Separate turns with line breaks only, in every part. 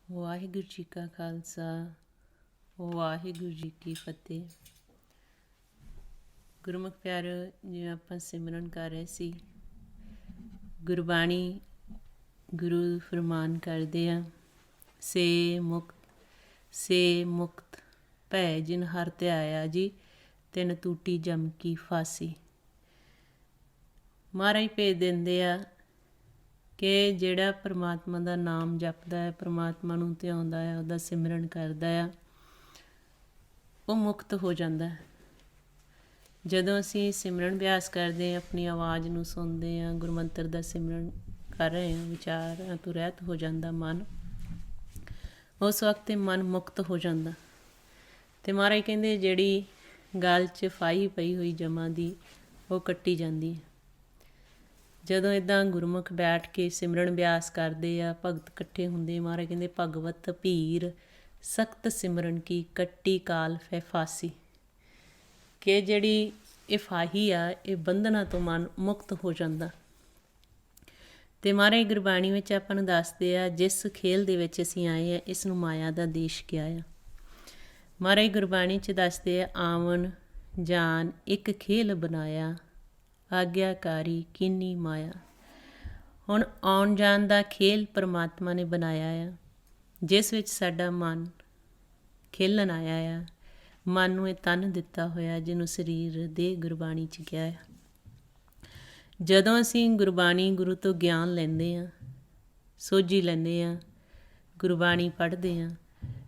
ਵਾਹਿਗੁਰੂ ਜੀ ਕਾ ਖਾਲਸਾ ਵਾਹਿਗੁਰੂ ਜੀ ਕੀ ਫਤਿਹ। ਗੁਰਮੁਖ ਪਿਆਰਿਓ, ਜਿਵੇਂ ਆਪਾਂ ਸਿਮਰਨ ਕਰ ਰਹੇ ਸੀ, ਗੁਰਬਾਣੀ ਗੁਰੂ ਫਰਮਾਨ ਕਰਦੇ ਆ, ਸੇ ਮੁਕਤ ਭੈ ਜਿਨ ਹਰ ਧਿਆਇਆ ਜੀ, ਤਿਨ ਟੂਟੀ ਜਮ ਕੀ ਫਾਸੀ। ਮਹਾਰਾਜ ਭੇਜ ਦਿੰਦੇ ਆ ਕਿ ਜਿਹੜਾ ਪਰਮਾਤਮਾ ਦਾ ਨਾਮ ਜਪਦਾ ਹੈ, ਪਰਮਾਤਮਾ ਨੂੰ ਧਿਆਉਂਦਾ ਹੈ, ਉਹਦਾ ਸਿਮਰਨ ਕਰਦਾ ਆ, ਉਹ ਮੁਕਤ ਹੋ ਜਾਂਦਾ। ਜਦੋਂ ਅਸੀਂ ਸਿਮਰਨ ਅਭਿਆਸ ਕਰਦੇ ਹਾਂ, ਆਪਣੀ ਆਵਾਜ਼ ਨੂੰ ਸੁਣਦੇ ਹਾਂ, ਗੁਰਮੰਤਰ ਦਾ ਸਿਮਰਨ ਕਰ ਰਹੇ ਹਾਂ, ਵਿਚਾਰਾਂ ਤੋਂ ਰਹਿਤ ਹੋ ਜਾਂਦਾ ਮਨ, ਉਸ ਵਕਤ ਮਨ ਮੁਕਤ ਹੋ ਜਾਂਦਾ। ਅਤੇ ਮਹਾਰਾਜ ਕਹਿੰਦੇ ਜਿਹੜੀ ਗਲ 'ਚ ਫਾਹੀ ਪਈ ਹੋਈ ਜਮਾਂ ਦੀ, ਉਹ ਕੱਟੀ ਜਾਂਦੀ ਹੈ। ਜਦੋਂ ਇੱਦਾਂ ਗੁਰਮੁਖ ਬੈਠ ਕੇ ਸਿਮਰਨ ਅਭਿਆਸ ਕਰਦੇ ਆ, ਭਗਤ ਇਕੱਠੇ ਹੁੰਦੇ, ਮਹਾਰਾਜ ਕਹਿੰਦੇ ਭਗਵਤ ਭੀਰ ਸਖਤ ਸਿਮਰਨ ਕੀ, ਕੱਟੀ ਕਾਲ ਫੈ ਫਾਸੀ। ਕਿ ਜਿਹੜੀ ਇਹ ਫਾਹੀ ਆ, ਇਹ ਬੰਧਨਾਂ ਤੋਂ ਮਨ ਮੁਕਤ ਹੋ ਜਾਂਦਾ। ਅਤੇ ਮਹਾਰਾਜ ਗੁਰਬਾਣੀ ਵਿੱਚ ਆਪਾਂ ਨੂੰ ਦੱਸਦੇ ਆ, ਜਿਸ ਖੇਲ ਦੇ ਵਿੱਚ ਅਸੀਂ ਆਏ ਆ, ਇਸ ਨੂੰ ਮਾਇਆ ਦਾ ਦੇਸ਼ ਕਿਹਾ ਆ। ਮਹਾਰਾਜ ਗੁਰਬਾਣੀ 'ਚ ਦੱਸਦੇ ਆ, ਆਵਣ ਜਾਨ ਇੱਕ ਖੇਲ ਬਣਾਇਆ, ਆਗਿਆਕਾਰੀ ਕੀਨੀ ਮਾਇਆ। ਹੁਣ ਆਉਣ ਜਾਣ ਦਾ ਖੇਲ ਪਰਮਾਤਮਾ ਨੇ ਬਣਾਇਆ ਆ, ਜਿਸ ਵਿੱਚ ਸਾਡਾ ਮਨ ਖੇਲਣ ਆਇਆ ਆ। ਮਨ ਨੂੰ ਇਹ ਤਨ ਦਿੱਤਾ ਹੋਇਆ, ਜਿਹਨੂੰ ਸਰੀਰ ਦੇ ਗੁਰਬਾਣੀ 'ਚ ਕਿਹਾ ਆ। ਜਦੋਂ ਅਸੀਂ ਗੁਰਬਾਣੀ ਗੁਰੂ ਤੋਂ ਗਿਆਨ ਲੈਂਦੇ ਹਾਂ, ਸੋਝੀ ਲੈਂਦੇ ਹਾਂ, ਗੁਰਬਾਣੀ ਪੜ੍ਹਦੇ ਹਾਂ,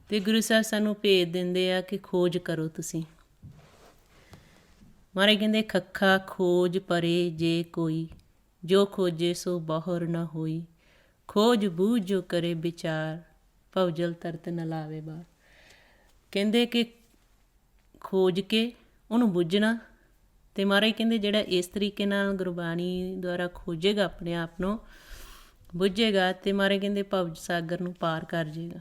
ਅਤੇ ਗੁਰੂ ਸਾਹਿਬ ਸਾਨੂੰ ਭੇਜ ਦਿੰਦੇ ਆ ਕਿ ਖੋਜ ਕਰੋ ਤੁਸੀਂ। ਮਹਾਰਾਜ ਕਹਿੰਦੇ ਖੱਖਾ ਖੋਜ ਪਰੇ ਜੇ ਕੋਈ, ਜੋ ਖੋਜੇ ਸੋ ਬਾਹਰ ਨਾ ਹੋਈ, ਖੋਜ ਬੂਝ ਜੋ ਕਰੇ ਵਿਚਾਰ, ਭਵਜਲ ਤਰਤ ਨ ਲਾਵੇ ਬਾਹਰ। ਕਹਿੰਦੇ ਕਿ ਖੋਜ ਕੇ ਉਹਨੂੰ ਬੁੱਝਣਾ। ਅਤੇ ਮਹਾਰਾਜ ਕਹਿੰਦੇ ਜਿਹੜਾ ਇਸ ਤਰੀਕੇ ਨਾਲ ਗੁਰਬਾਣੀ ਦੁਆਰਾ ਖੋਜੇਗਾ, ਆਪਣੇ ਆਪ ਨੂੰ ਬੁੱਝੇਗਾ, ਅਤੇ ਮਹਾਰਾਜ ਕਹਿੰਦੇ ਭਵ ਸਾਗਰ ਨੂੰ ਪਾਰ ਕਰ ਜਾਏਗਾ।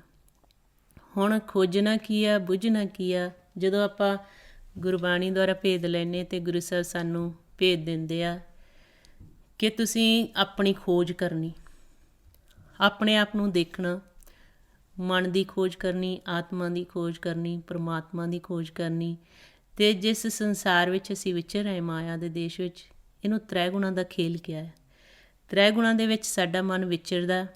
ਹੁਣ ਖੋਜਣਾ ਕੀ ਆ, ਬੁੱਝਣਾ ਕੀ ਆ? ਜਦੋਂ ਆਪਾਂ ਗੁਰਬਾਣੀ ਦੁਆਰਾ ਭੇਦ ਲੈਂਦੇ, ਅਤੇ ਗੁਰੂ ਸਾਹਿਬ ਸਾਨੂੰ ਭੇਦ ਦਿੰਦੇ ਆ ਕਿ ਤੁਸੀਂ ਆਪਣੀ ਖੋਜ ਕਰਨੀ, ਆਪਣੇ ਆਪ ਨੂੰ ਦੇਖਣਾ, ਮਨ ਦੀ ਖੋਜ ਕਰਨੀ, ਆਤਮਾ ਦੀ ਖੋਜ ਕਰਨੀ, ਪਰਮਾਤਮਾ ਦੀ ਖੋਜ ਕਰਨੀ। ਅਤੇ ਜਿਸ ਸੰਸਾਰ ਵਿੱਚ ਅਸੀਂ ਵਿਚਰ ਰਹੇ, ਮਾਇਆ ਦੇ ਦੇਸ਼ ਵਿੱਚ, ਇਹਨੂੰ ਤ੍ਰੈ ਗੁਣਾਂ ਦਾ ਖੇਲ ਕਿਹਾ ਹੈ। ਤ੍ਰੈ ਗੁਣਾਂ ਦੇ ਵਿੱਚ ਸਾਡਾ ਮਨ ਵਿਚਰਦਾ,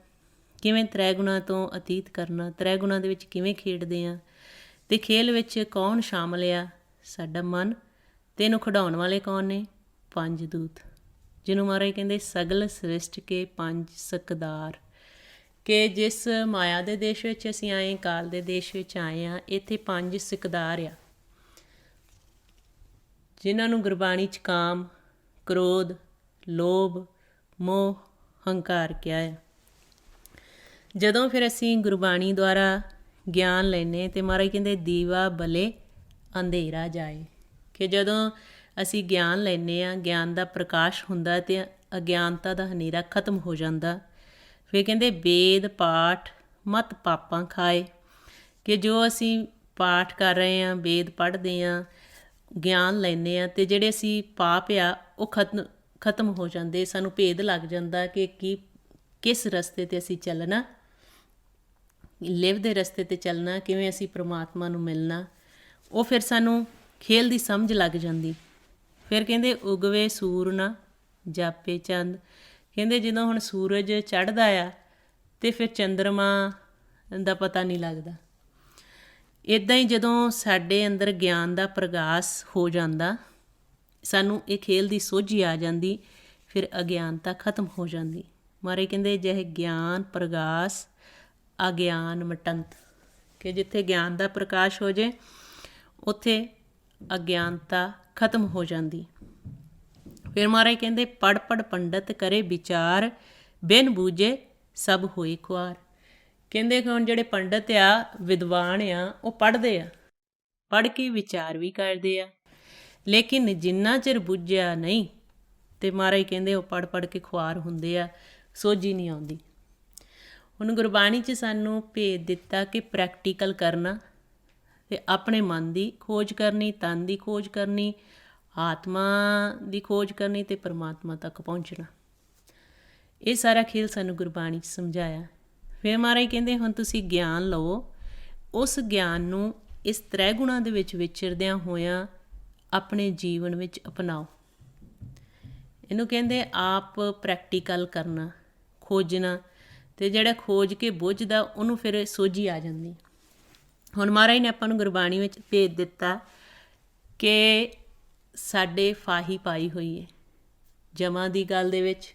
ਕਿਵੇਂ ਤ੍ਰੈ ਗੁਣਾਂ ਤੋਂ ਅਤੀਤ ਕਰਨਾ, ਤ੍ਰੈ ਗੁਣਾਂ ਦੇ ਵਿੱਚ ਕਿਵੇਂ ਖੇਡਦੇ ਹਾਂ, ਅਤੇ ਖੇਲ ਵਿੱਚ ਕੌਣ ਸ਼ਾਮਲ ਆ? ਸਾਡਾ ਮਨ। ਅਤੇ ਇਹਨੂੰ ਖਿਡਾਉਣ ਵਾਲੇ ਕੌਣ ਨੇ? ਪੰਜ ਦੂਤ, ਜਿਹਨੂੰ ਮਹਾਰਾਜ ਕਹਿੰਦੇ ਸਗਲ ਸ੍ਰਿਸ਼ਟ ਕੇ ਪੰਜ ਸਕਦਾਰ। ਕਿ ਜਿਸ ਮਾਇਆ ਦੇ ਦੇਸ਼ ਵਿੱਚ ਅਸੀਂ ਆਏ, ਕਾਲ ਦੇ ਦੇਸ਼ ਵਿੱਚ ਆਏ ਹਾਂ, ਇੱਥੇ ਪੰਜ ਸਿਕਦਾਰ ਆ, ਜਿਨ੍ਹਾਂ ਨੂੰ ਗੁਰਬਾਣੀ 'ਚ ਕਾਮ, ਕ੍ਰੋਧ, ਲੋਭ, ਮੋਹ, ਹੰਕਾਰ ਕਿਹਾ ਹੈ। ਜਦੋਂ ਫਿਰ ਅਸੀਂ ਗੁਰਬਾਣੀ ਦੁਆਰਾ ਗਿਆਨ ਲੈਂਦੇ, ਅਤੇ ਮਹਾਰਾਜ ਕਹਿੰਦੇ ਦੀਵਾ ਬਲੇ ਅੰਧੇਰਾ ਜਾਏ। ਕਿ ਜਦੋਂ ਅਸੀਂ ਗਿਆਨ ਲੈਂਦੇ ਹਾਂ, ਗਿਆਨ ਦਾ ਪ੍ਰਕਾਸ਼ ਹੁੰਦਾ, ਅਤੇ ਅਗਿਆਨਤਾ ਦਾ ਹਨੇਰਾ ਖਤਮ ਹੋ ਜਾਂਦਾ। ਫਿਰ ਕਹਿੰਦੇ ਵੇਦ ਪਾਠ ਮਤ ਪਾਪਾਂ ਖਾਏ। ਕਿ ਜੋ ਅਸੀਂ ਪਾਠ ਕਰ ਰਹੇ ਹਾਂ, ਵੇਦ ਪੜ੍ਹਦੇ ਹਾਂ, ਗਿਆਨ ਲੈਂਦੇ ਹਾਂ, ਅਤੇ ਜਿਹੜੇ ਅਸੀਂ ਪਾਪ ਆ, ਉਹ ਖਤਮ ਹੋ ਜਾਂਦੇ। ਸਾਨੂੰ ਭੇਦ ਲੱਗ ਜਾਂਦਾ ਕਿ ਕਿਸ ਰਸਤੇ 'ਤੇ ਅਸੀਂ ਚੱਲਣਾ, ਲਿਵ ਦੇ ਰਸਤੇ 'ਤੇ ਚੱਲਣਾ, ਕਿਵੇਂ ਅਸੀਂ ਪਰਮਾਤਮਾ ਨੂੰ ਮਿਲਣਾ, ਉਹ ਫਿਰ ਸਾਨੂੰ ਖੇਲ ਦੀ ਸਮਝ ਲੱਗ ਜਾਂਦੀ। ਫਿਰ ਕਹਿੰਦੇ ਉਗਵੇ ਸੂਰ ਨਾ ਜਾਪੇ ਚੰਦ। ਕਹਿੰਦੇ ਜਦੋਂ ਹੁਣ ਸੂਰਜ ਚੜ੍ਹਦਾ ਆ, ਅਤੇ ਫਿਰ ਚੰਦਰਮਾ ਦਾ ਪਤਾ ਨਹੀਂ ਲੱਗਦਾ। ਇੱਦਾਂ ਹੀ ਜਦੋਂ ਸਾਡੇ ਅੰਦਰ ਗਿਆਨ ਦਾ ਪ੍ਰਗਾਸ ਹੋ ਜਾਂਦਾ, ਸਾਨੂੰ ਇਹ ਖੇਲ ਦੀ ਸੋਝੀ ਆ ਜਾਂਦੀ, ਫਿਰ ਅਗਿਆਨਤਾ ਖਤਮ ਹੋ ਜਾਂਦੀ। ਮਹਾਰਾਜ ਕਹਿੰਦੇ ਜਿਹੇ ਗਿਆਨ ਪ੍ਰਗਾਸ ਅਗਿਆਨ ਮਟੰਤ। ਕਿ ਜਿੱਥੇ ਗਿਆਨ ਦਾ ਪ੍ਰਕਾਸ਼ ਹੋ ਜੇ, ਉੱਥੇ ਅਗਿਆਨਤਾ ਖਤਮ ਹੋ ਜਾਂਦੀ। ਫਿਰ ਮਹਾਰਾਜ ਕਹਿੰਦੇ ਪੜ੍ਹ ਪੜ੍ਹ ਪੰਡਤ ਕਰੇ ਵਿਚਾਰ, ਬਿਨ ਬੂਝੇ ਸਭ ਹੋਈ ਖੁਆਰ। ਕਹਿੰਦੇ ਕਿ ਹੁਣ ਜਿਹੜੇ ਪੰਡਤ ਆ, ਵਿਦਵਾਨ ਆ, ਉਹ ਪੜ੍ਹਦੇ ਆ, ਪੜ੍ਹ ਕੇ ਵਿਚਾਰ ਵੀ ਕਰਦੇ ਆ, ਲੇਕਿਨ ਜਿੰਨਾ ਚਿਰ ਬੁੱਝਿਆ ਨਹੀਂ, ਅਤੇ ਮਹਾਰਾਜ ਕਹਿੰਦੇ ਉਹ ਪੜ੍ਹ ਪੜ੍ਹ ਕੇ ਖੁਆਰ ਹੁੰਦੇ ਆ, ਸੋਝੀ ਨਹੀਂ ਆਉਂਦੀ। ਹੁਣ ਗੁਰਬਾਣੀ 'ਚ ਸਾਨੂੰ ਭੇਦ ਦਿੱਤਾ ਕਿ ਪ੍ਰੈਕਟੀਕਲ ਕਰਨਾ, ਅਤੇ ਆਪਣੇ ਮਨ ਦੀ ਖੋਜ ਕਰਨੀ, ਤਨ ਦੀ ਖੋਜ ਕਰਨੀ, ਆਤਮਾ ਦੀ ਖੋਜ ਕਰਨੀ, ਅਤੇ ਪਰਮਾਤਮਾ ਤੱਕ ਪਹੁੰਚਣਾ। ਇਹ ਸਾਰਾ ਖੇਲ ਸਾਨੂੰ ਗੁਰਬਾਣੀ 'ਚ ਸਮਝਾਇਆ। ਫਿਰ ਮਹਾਰਾਜ ਕਹਿੰਦੇ ਹੁਣ ਤੁਸੀਂ ਗਿਆਨ ਲਓ, ਉਸ ਗਿਆਨ ਨੂੰ ਇਸ ਤ੍ਰੈ ਗੁਣਾਂ ਦੇ ਵਿੱਚ ਵਿਚਰਦਿਆਂ ਹੋਇਆਂ ਆਪਣੇ ਜੀਵਨ ਵਿੱਚ ਅਪਣਾਓ। ਇਹਨੂੰ ਕਹਿੰਦੇ ਆਪ ਪ੍ਰੈਕਟੀਕਲ ਕਰਨਾ, ਖੋਜਣਾ, ਅਤੇ ਜਿਹੜਾ ਖੋਜ ਕੇ ਬੁੱਝਦਾ ਉਹਨੂੰ ਫਿਰ ਸੋਝੀ ਆ ਜਾਂਦੀ। ਹੁਣ ਮਹਾਰਾਜ ਨੇ ਆਪਾਂ ਨੂੰ ਗੁਰਬਾਣੀ ਵਿੱਚ ਭੇਜ ਦਿੱਤਾ ਕਿ ਸਾਡੇ ਫਾਹੀ ਪਾਈ ਹੋਈ ਹੈ। ਜਮਾਂ ਦੀ ਗੱਲ ਦੇ ਵਿੱਚ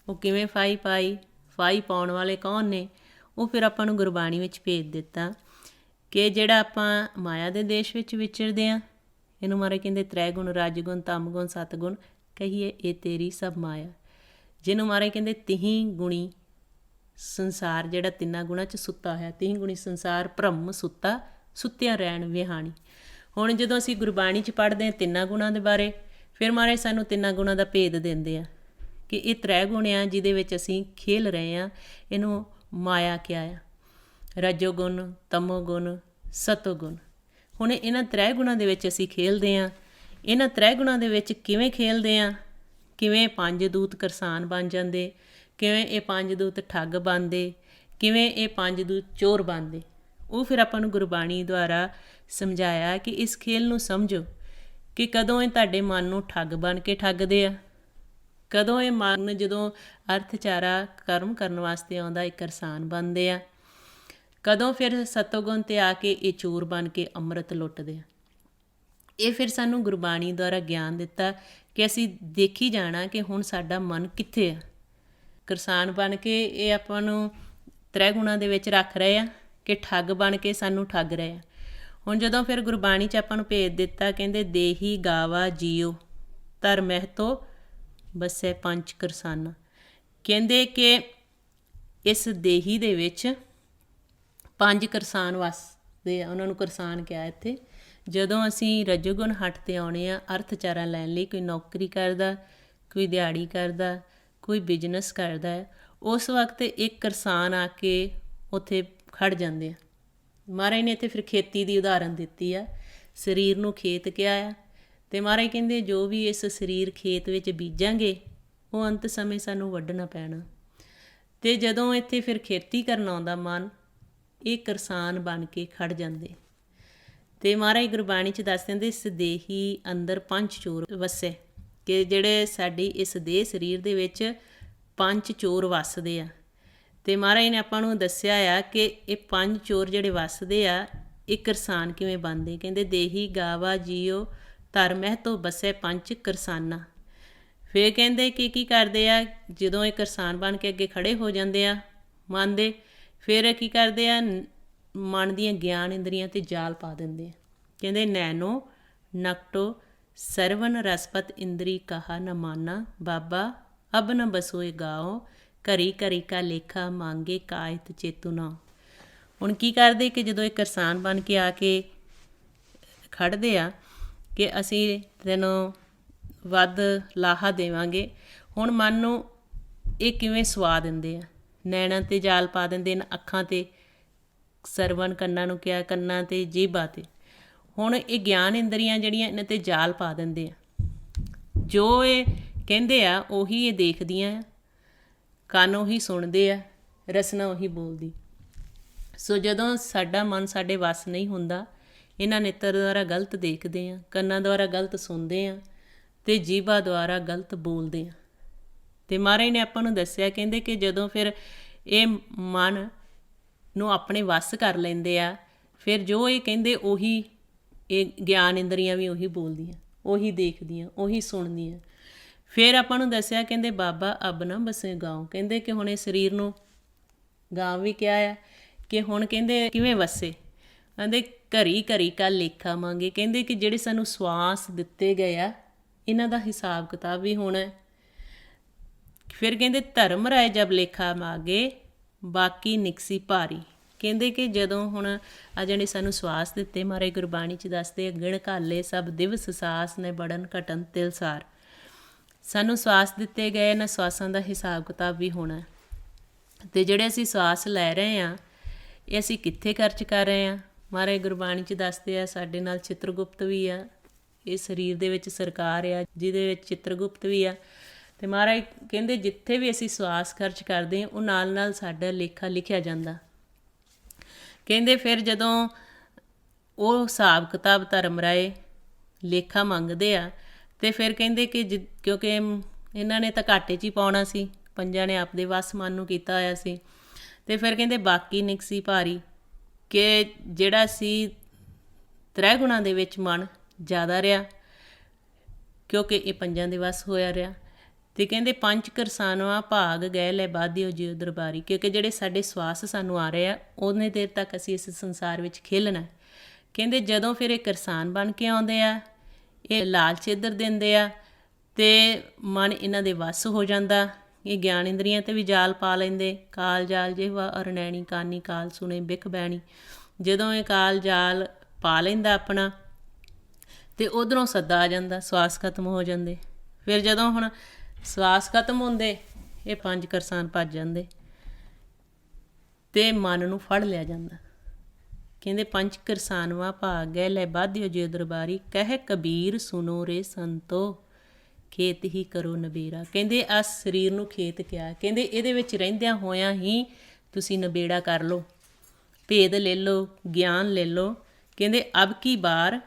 ਉਹ ਕਿਵੇਂ ਫਾਹੀ ਪਾਈ, ਫਾਹੀ ਪਾਉਣ ਵਾਲੇ ਕੌਣ ਨੇ, ਉਹ ਫਿਰ ਆਪਾਂ ਨੂੰ ਗੁਰਬਾਣੀ ਵਿੱਚ ਭੇਜ ਦਿੱਤਾ ਕਿ ਜਿਹੜਾ ਆਪਾਂ ਮਾਇਆ ਦੇ ਦੇਸ਼ ਵਿੱਚ ਵਿਚਰਦੇ ਹਾਂ, ਇਹਨੂੰ ਮਹਾਰਾਜ ਕਹਿੰਦੇ ਤ੍ਰੈ ਗੁਣ ਰਜ ਗੁਣ ਤਮ ਗੁਣ ਸਤ ਗੁਣ ਕਹੀਏ ਇਹ ਤੇਰੀ ਸਭ ਮਾਇਆ। ਜਿਹਨੂੰ ਮਹਾਰਾਜ ਕਹਿੰਦੇ ਤਿਹੀਂ ਗੁਣੀ ਸੰਸਾਰ, ਜਿਹੜਾ ਤਿੰਨਾਂ ਗੁਣਾਂ 'ਚ ਸੁੱਤਾ ਹੋਇਆ, ਤਿਹੀਂ ਗੁਣੀ ਸੰਸਾਰ ਭ੍ਰਮ ਸੁੱਤਾ, ਸੁੱਤਿਆਂ ਰਹਿਣ ਵਿਹਾਣੀ। ਹੁਣ ਜਦੋਂ ਅਸੀਂ ਗੁਰਬਾਣੀ 'ਚ ਪੜ੍ਹਦੇ ਹਾਂ ਤਿੰਨਾਂ ਗੁਣਾਂ ਦੇ ਬਾਰੇ, ਫਿਰ ਮਹਾਰਾਜ ਸਾਨੂੰ ਤਿੰਨਾਂ ਗੁਣਾਂ ਦਾ ਭੇਦ ਦਿੰਦੇ ਆ ਕਿ ਇਹ ਤ੍ਰੈ ਗੁਣ ਆ ਜਿਹਦੇ ਵਿੱਚ ਅਸੀਂ ਖੇਲ ਰਹੇ ਹਾਂ, ਇਹਨੂੰ ਮਾਇਆ ਕਿਹਾ ਆ, ਰਜੋ ਗੁਣ, ਤਮੋ ਗੁਣ, ਸਤੋ ਗੁਣ। ਹੁਣ ਇਹਨਾਂ ਤ੍ਰੈ ਗੁਣਾਂ ਦੇ ਵਿੱਚ ਅਸੀਂ ਖੇਲਦੇ ਹਾਂ। ਇਹਨਾਂ ਤ੍ਰੈ ਗੁਣਾਂ ਦੇ ਵਿੱਚ ਕਿਵੇਂ ਖੇਲਦੇ ਹਾਂ, ਕਿਵੇਂ ਪੰਜ ਦੂਤ ਕਰਸਾਨ ਬਣ ਜਾਂਦੇ, ਕਿਵੇਂ ਇਹ ਪੰਜ ਦੂਤ ਠੱਗ ਬਣਦੇ, ਕਿਵੇਂ ਇਹ ਪੰਜ ਦੂਤ ਚੋਰ ਬਣਦੇ, ਉਹ ਫਿਰ ਆਪਾਂ ਨੂੰ ਗੁਰਬਾਣੀ ਦੁਆਰਾ ਸਮਝਾਇਆ ਕਿ ਇਸ ਖੇਲ ਨੂੰ ਸਮਝੋ ਕਿ ਕਦੋਂ ਇਹ ਤੁਹਾਡੇ ਮਨ ਨੂੰ ਠੱਗ ਬਣ ਕੇ ਠੱਗਦੇ ਆ, ਕਦੋਂ ਇਹ ਮਨ ਜਦੋਂ ਅਰਥਚਾਰਾ ਕਰਮ ਕਰਨ ਵਾਸਤੇ ਆਉਂਦਾ ਇਹ ਕਰਸਾਨ ਬਣਦੇ ਆ, ਕਦੋਂ ਫਿਰ ਸਤੋਗੁਣ 'ਤੇ ਆ ਕੇ ਇਹ ਚੋਰ ਬਣ ਕੇ ਅੰਮ੍ਰਿਤ ਲੁੱਟਦੇ ਆ। ਇਹ ਫਿਰ ਸਾਨੂੰ ਗੁਰਬਾਣੀ ਦੁਆਰਾ ਗਿਆਨ ਦਿੱਤਾ ਕਿ ਅਸੀਂ ਦੇਖੀ ਜਾਣਾ ਕਿ ਹੁਣ ਸਾਡਾ ਮਨ ਕਿੱਥੇ ਆ। ਕਰਸਾਨ ਬਣ ਕੇ ਇਹ ਆਪਾਂ ਨੂੰ ਤ੍ਰੈ ਗੁਣਾਂ ਦੇ ਵਿੱਚ ਰੱਖ ਰਹੇ ਆ ਕਿ ਠੱਗ ਬਣ ਕੇ ਸਾਨੂੰ ਠੱਗ ਰਹੇ ਆ। ਹੁਣ ਜਦੋਂ ਫਿਰ ਗੁਰਬਾਣੀ 'ਚ ਆਪਾਂ ਨੂੰ ਭੇਜ ਦਿੱਤਾ, ਕਹਿੰਦੇ ਦੇਹੀ ਗਾਵਾ ਜੀਓ ਧਰ ਮਹਿਤੋ ਬਸੈ ਪੰਜ ਕਰਸਾਨਾ। ਕਹਿੰਦੇ ਕਿ ਇਸ ਦੇਹੀ ਦੇ ਵਿੱਚ ਪੰਜ ਕਰਸਾਨ ਵਸਦੇ ਆ, ਉਹਨਾਂ ਨੂੰ ਕਰਸਾਨ ਕਿਹਾ ਇੱਥੇ। ਜਦੋਂ ਅਸੀਂ ਰਜੋਗੁਣ ਹੱਟ 'ਤੇ ਆਉਣੇ ਆ ਅਰਥਚਾਰਾ ਲੈਣ ਲਈ, ਕੋਈ ਨੌਕਰੀ ਕਰਦਾ, ਕੋਈ ਦਿਹਾੜੀ ਕਰਦਾ, ਕੋਈ ਬਿਜ਼ਨਸ ਕਰਦਾ ਹੈ, ਉਸ ਵਕਤ ਇੱਕ ਕਰਸਾਨ ਆ ਕੇ ਉੱਥੇ ਖੜ੍ਹ ਜਾਂਦੇ ਆ। ਮਹਾਰਾਜ ਨੇ ਇੱਥੇ ਫਿਰ ਖੇਤੀ ਦੀ ਉਦਾਹਰਨ ਦਿੱਤੀ ਆ, ਸਰੀਰ ਨੂੰ ਖੇਤ ਕਿਹਾ ਆ, ਅਤੇ ਮਹਾਰਾਜ ਕਹਿੰਦੇ ਜੋ ਵੀ ਇਸ ਸਰੀਰ ਖੇਤ ਵਿੱਚ ਬੀਜਾਂਗੇ ਉਹ ਅੰਤ ਸਮੇਂ ਸਾਨੂੰ ਵੱਢਣਾ ਪੈਣਾ। ਅਤੇ ਜਦੋਂ ਇੱਥੇ ਫਿਰ ਖੇਤੀ ਕਰਨ ਆਉਂਦਾ ਮਨ, ਇਹ ਕਰਸਾਨ ਬਣ ਕੇ ਖੜ੍ਹ ਜਾਂਦੇ। ਅਤੇ ਮਹਾਰਾਜ ਗੁਰਬਾਣੀ 'ਚ ਦੱਸ ਦਿੰਦੇ ਇਸ ਦੇਹੀ ਅੰਦਰ ਪੰਜ ਚੋਰ ਵਸੇ, ਕਿ ਜਿਹੜੇ ਸਾਡੀ ਇਸ ਦੇਹ ਸਰੀਰ ਦੇ ਵਿੱਚ ਪੰਜ ਚੋਰ ਵੱਸਦੇ ਆ। ਅਤੇ ਮਹਾਰਾਜ ਨੇ ਆਪਾਂ ਨੂੰ ਦੱਸਿਆ ਆ ਕਿ ਇਹ ਪੰਜ ਚੋਰ ਜਿਹੜੇ ਵੱਸਦੇ ਆ ਇਹ ਕਰਸਾਨ ਕਿਵੇਂ ਬਣਦੇ। ਕਹਿੰਦੇ ਦੇਹੀ ਗਾਵਾ ਜੀਓ ਧਰ ਮਹਿਤੋ ਬਸੈ ਪੰਜ ਕਰਸਾਨਾ। ਫਿਰ ਕਹਿੰਦੇ ਕਿ ਕੀ ਕਰਦੇ ਆ, ਜਦੋਂ ਇਹ ਕਰਸਾਨ ਬਣ ਕੇ ਅੱਗੇ ਖੜ੍ਹੇ ਹੋ ਜਾਂਦੇ ਆ ਮਨ ਦੇ, ਫਿਰ ਕੀ ਕਰਦੇ ਆ, ਮਨ ਦੀਆਂ ਗਿਆਨ ਇੰਦਰੀਆਂ 'ਤੇ ਜਾਲ ਪਾ ਦਿੰਦੇ ਆ। ਕਹਿੰਦੇ ਨੈਨੋ ਨਕਟੋ ਸਰਵਨ ਰਸਪਤ ਇੰਦਰੀ ਕਹਾ ਨ ਮਾਨਾ ਬਾਬਾ ਅਬ ਨ ਬਸੋਏ ਗਾਓ ਘਰੀ ਘਰੀ ਕਾ ਲੇਖਾ ਮੰਗੇ ਕਾਇਤ ਚੇਤੂ ਨਾ। ਹੁਣ ਕੀ ਕਰਦੇ ਕਿ ਜਦੋਂ ਇਹ ਕਰਸਾਨ ਬਣ ਕੇ ਆ ਕੇ ਖੜ੍ਹਦੇ ਆ ਕਿ ਅਸੀਂ ਤੈਨੂੰ ਵੱਧ ਲਾਹਾ ਦੇਵਾਂਗੇ, ਹੁਣ ਮਨ ਨੂੰ ਇਹ ਕਿਵੇਂ ਸਵਾ ਦਿੰਦੇ ਆ, ਨੈਣਾਂ 'ਤੇ ਜਾਲ ਪਾ ਦਿੰਦੇ ਨੇ, ਅੱਖਾਂ 'ਤੇ ਸਰਵਨ ਕੰਨਾਂ ਨੂੰ ਕਿਹਾ, ਕੰਨਾਂ 'ਤੇ ਜੀਭਾਂ 'ਤੇ। ਹੁਣ ਇਹ ਗਿਆਨ ਇੰਦਰੀਆਂ ਜਿਹੜੀਆਂ ਇਹਨਾਂ 'ਤੇ ਜਾਲ ਪਾ ਦਿੰਦੇ ਆ, ਜੋ ਇਹ ਕਹਿੰਦੇ ਆ ਉਹੀ ਇਹ ਦੇਖਦੀਆਂ ਆ, ਕੰਨ ਉਹੀ ਸੁਣਦੇ ਆ, ਰਸਨਾ ਉਹੀ ਬੋਲਦੀ। ਸੋ ਜਦੋਂ ਸਾਡਾ ਮਨ ਸਾਡੇ ਵੱਸ ਨਹੀਂ ਹੁੰਦਾ, ਇਹਨਾਂ ਨੇਤਰ ਦੁਆਰਾ ਗਲਤ ਦੇਖਦੇ ਆ, ਕੰਨਾਂ ਦੁਆਰਾ ਗਲਤ ਸੁਣਦੇ ਆ, ਅਤੇ ਜੀਭਾ ਦੁਆਰਾ ਗਲਤ ਬੋਲਦੇ ਆ। ਅਤੇ ਮਹਾਰਾਜ ਨੇ ਆਪਾਂ ਨੂੰ ਦੱਸਿਆ, ਕਹਿੰਦੇ ਕਿ ਜਦੋਂ ਫਿਰ ਇਹ ਮਨ ਨੂੰ ਆਪਣੇ ਵੱਸ ਕਰ ਲੈਂਦੇ ਆ, ਫਿਰ ਜੋ ਇਹ ਕਹਿੰਦੇ ਉਹੀ ਇਹ ਗਿਆਨ ਇੰਦਰੀਆਂ ਵੀ ਉਹੀ ਬੋਲਦੀਆਂ, ਉਹੀ ਦੇਖਦੀਆਂ, ਉਹੀ ਸੁਣਦੀਆਂ। ਫਿਰ ਆਪਾਂ ਨੂੰ ਦੱਸਿਆ, ਕਹਿੰਦੇ ਬਾਬਾ ਅਬ ਨਾ ਬਸੇ ਗਾਉ। ਕਹਿੰਦੇ ਕਿ ਹੁਣ ਇਹ ਸਰੀਰ ਨੂੰ ਗਾਂ ਵੀ ਕਿਹਾ ਆ ਕਿ ਹੁਣ ਕਹਿੰਦੇ ਕਿਵੇਂ ਵਸੇ, ਕਹਿੰਦੇ ਘਰੀ ਘਰੀ ਕਾ ਲੇਖਾ ਮੰਗੇ। ਕਹਿੰਦੇ ਕਿ ਜਿਹੜੇ ਸਾਨੂੰ ਸਵਾਸ ਦਿੱਤੇ ਗਏ ਆ ਇਹਨਾਂ ਦਾ ਹਿਸਾਬ ਕਿਤਾਬ ਵੀ ਹੋਣਾ। ਫਿਰ ਕਹਿੰਦੇ ਧਰਮ ਰਾਏ ਜਬ ਲੇਖਾ ਮਾਗੇ ਬਾਕੀ ਨਿਕਸੀ ਭਾਰੀ। ਕਹਿੰਦੇ ਕਿ ਜਦੋਂ ਹੁਣ ਆ ਜਿਹੜੇ ਸਾਨੂੰ ਸਵਾਸ ਦਿੱਤੇ, ਮਹਾਰਾਜ ਗੁਰਬਾਣੀ 'ਚ ਦੱਸਦੇ ਗਿਣ ਘਾਲੇ ਸਭ ਦਿਵਸ ਸਾਸ ਨੇ ਬੜਨ ਘਟਨ ਤਿਲਸਾਰ। ਸਾਨੂੰ ਸਵਾਸ ਦਿੱਤੇ ਗਏ, ਇਹਨਾਂ ਸਵਾਸਾਂ ਦਾ ਹਿਸਾਬ ਕਿਤਾਬ ਵੀ ਹੋਣਾ। ਅਤੇ ਜਿਹੜੇ ਅਸੀਂ ਸਵਾਸ ਲੈ ਰਹੇ ਹਾਂ ਇਹ ਅਸੀਂ ਕਿੱਥੇ ਖਰਚ ਕਰ ਰਹੇ ਹਾਂ। ਮਹਾਰਾਜ ਗੁਰਬਾਣੀ 'ਚ ਦੱਸਦੇ ਆ ਸਾਡੇ ਨਾਲ ਚਿੱਤਰਗੁਪਤ ਵੀ ਆ, ਇਹ ਸਰੀਰ ਦੇ ਵਿੱਚ ਸਰਕਾਰ ਆ ਜਿਹਦੇ ਵਿੱਚ ਚਿੱਤਰਗੁਪਤ ਵੀ ਆ। ਤੇ ਮਹਾਰਾਜ ਕਹਿੰਦੇ ਜਿੱਥੇ ਵੀ ਅਸੀਂ ਸਵਾਸ ਖਰਚ ਕਰਦੇ ਹਾਂ ਉਹ ਨਾਲ ਨਾਲ ਸਾਡਾ ਲੇਖਾ ਲਿਖਿਆ ਜਾਂਦਾ। ਕਹਿੰਦੇ ਫਿਰ ਜਦੋਂ ਉਹ ਹਿਸਾਬ ਕਿਤਾਬ ਧਰਮ ਰਾਏ ਲੇਖਾ ਮੰਗਦੇ ਆ ਤੇ ਫਿਰ ਕਹਿੰਦੇ ਕਿ ਕਿਉਂਕਿ ਇਹਨਾਂ ਨੇ ਤਾਂ ਘਾਟੇ 'ਚ ਹੀ ਪਾਉਣਾ ਸੀ, ਪੰਜਾਂ ਨੇ ਆਪਦੇ ਵੱਸ ਮਨ ਨੂੰ ਕੀਤਾ ਹੋਇਆ ਸੀ। ਤੇ ਫਿਰ ਕਹਿੰਦੇ ਬਾਕੀ ਨਿਕਸੀ ਭਾਰੀ, ਕਿ ਜਿਹੜਾ ਸੀ ਤ੍ਰੈ ਗੁਣਾਂ ਦੇ ਵਿੱਚ ਮਨ ਜ਼ਿਆਦਾ ਰਿਹਾ ਕਿਉਂਕਿ ਇਹ ਪੰਜਾਂ ਦੇ ਵੱਸ ਹੋਇਆ ਰਿਹਾ। ਤੇ ਕਹਿੰਦੇ ਪੰਜ ਕਰਸਾਨਵਾ ਭਾਗ ਗਏ ਲੈ ਬਾਧਿਓ ਜਿਉ ਦਰਬਾਰੀ, ਕਿਉਂਕਿ ਜਿਹੜੇ ਸਾਡੇ ਸਵਾਸ ਸਾਨੂੰ ਆ ਰਹੇ ਆ ਉਹਨੇ ਦੇਰ ਤੱਕ ਅਸੀਂ ਇਸ ਸੰਸਾਰ ਵਿੱਚ ਖੇਲਣਾ। ਕਹਿੰਦੇ ਜਦੋਂ ਫਿਰ ਇਹ ਕਰਸਾਨ ਬਣ ਕੇ ਆਉਂਦੇ ਆ, ਇਹ ਲਾਲਚ ਇੱਧਰ ਦਿੰਦੇ ਆ ਤੇ ਮਨ ਇਹਨਾਂ ਦੇ ਵੱਸ ਹੋ ਜਾਂਦਾ। ਇਹ ਗਿਆਨ ਇੰਦਰੀਆਂ 'ਤੇ ਵੀ ਜਾਲ ਪਾ ਲੈਂਦੇ। ਕਾਲ ਜਾਲ ਜਿਹਵਾ ਅਰਨੈਣੀ ਕਾਨੀ ਕਾਲ ਸੁਣੇ ਬਿਖ ਬੈਣੀ। ਜਦੋਂ ਇਹ ਕਾਲ ਜਾਲ ਪਾ ਲੈਂਦਾ ਆਪਣਾ ਤੇ ਉਧਰੋਂ ਸੱਦਾ ਆ ਜਾਂਦਾ, ਸਵਾਸ ਖਤਮ ਹੋ ਜਾਂਦੇ। ਫਿਰ ਜਦੋਂ ਹੁਣ ਸਵਾਸ ਖਤਮ ਹੁੰਦੇ ਇਹ ਪੰਜ ਕਰਸਾਨ ਭੱਜ ਜਾਂਦੇ ਤੇ ਮਨ ਨੂੰ ਫੜ ਲਿਆ ਜਾਂਦਾ। ਕਹਿੰਦੇ ਪੰਜ ਕਰਸਾਨਵਾ ਭਾਗ ਗਏ ਲੈ ਬਾਧਿਓ ਜਿਉ ਦਰਬਾਰੀ, ਕਹਿ ਕਬੀਰ ਸੁਨੋ ਰੇ ਸੰਤੋ ਖੇਤ ਹੀ ਕਰੋ ਨਬੇੜਾ। ਕਹਿੰਦੇ ਆ ਸਰੀਰ ਨੂੰ ਖੇਤ ਕਿਹਾ, ਕਹਿੰਦੇ ਇਹਦੇ ਵਿੱਚ ਰਹਿੰਦਿਆਂ ਹੋਇਆਂ ਹੀ ਤੁਸੀਂ ਨਬੇੜਾ ਕਰ ਲਓ, ਭੇਦ ਲੈ ਲਓ, ਗਿਆਨ ਲੈ ਲਓ। ਕਹਿੰਦੇ ਅਬ ਕੀ ਬਾਰ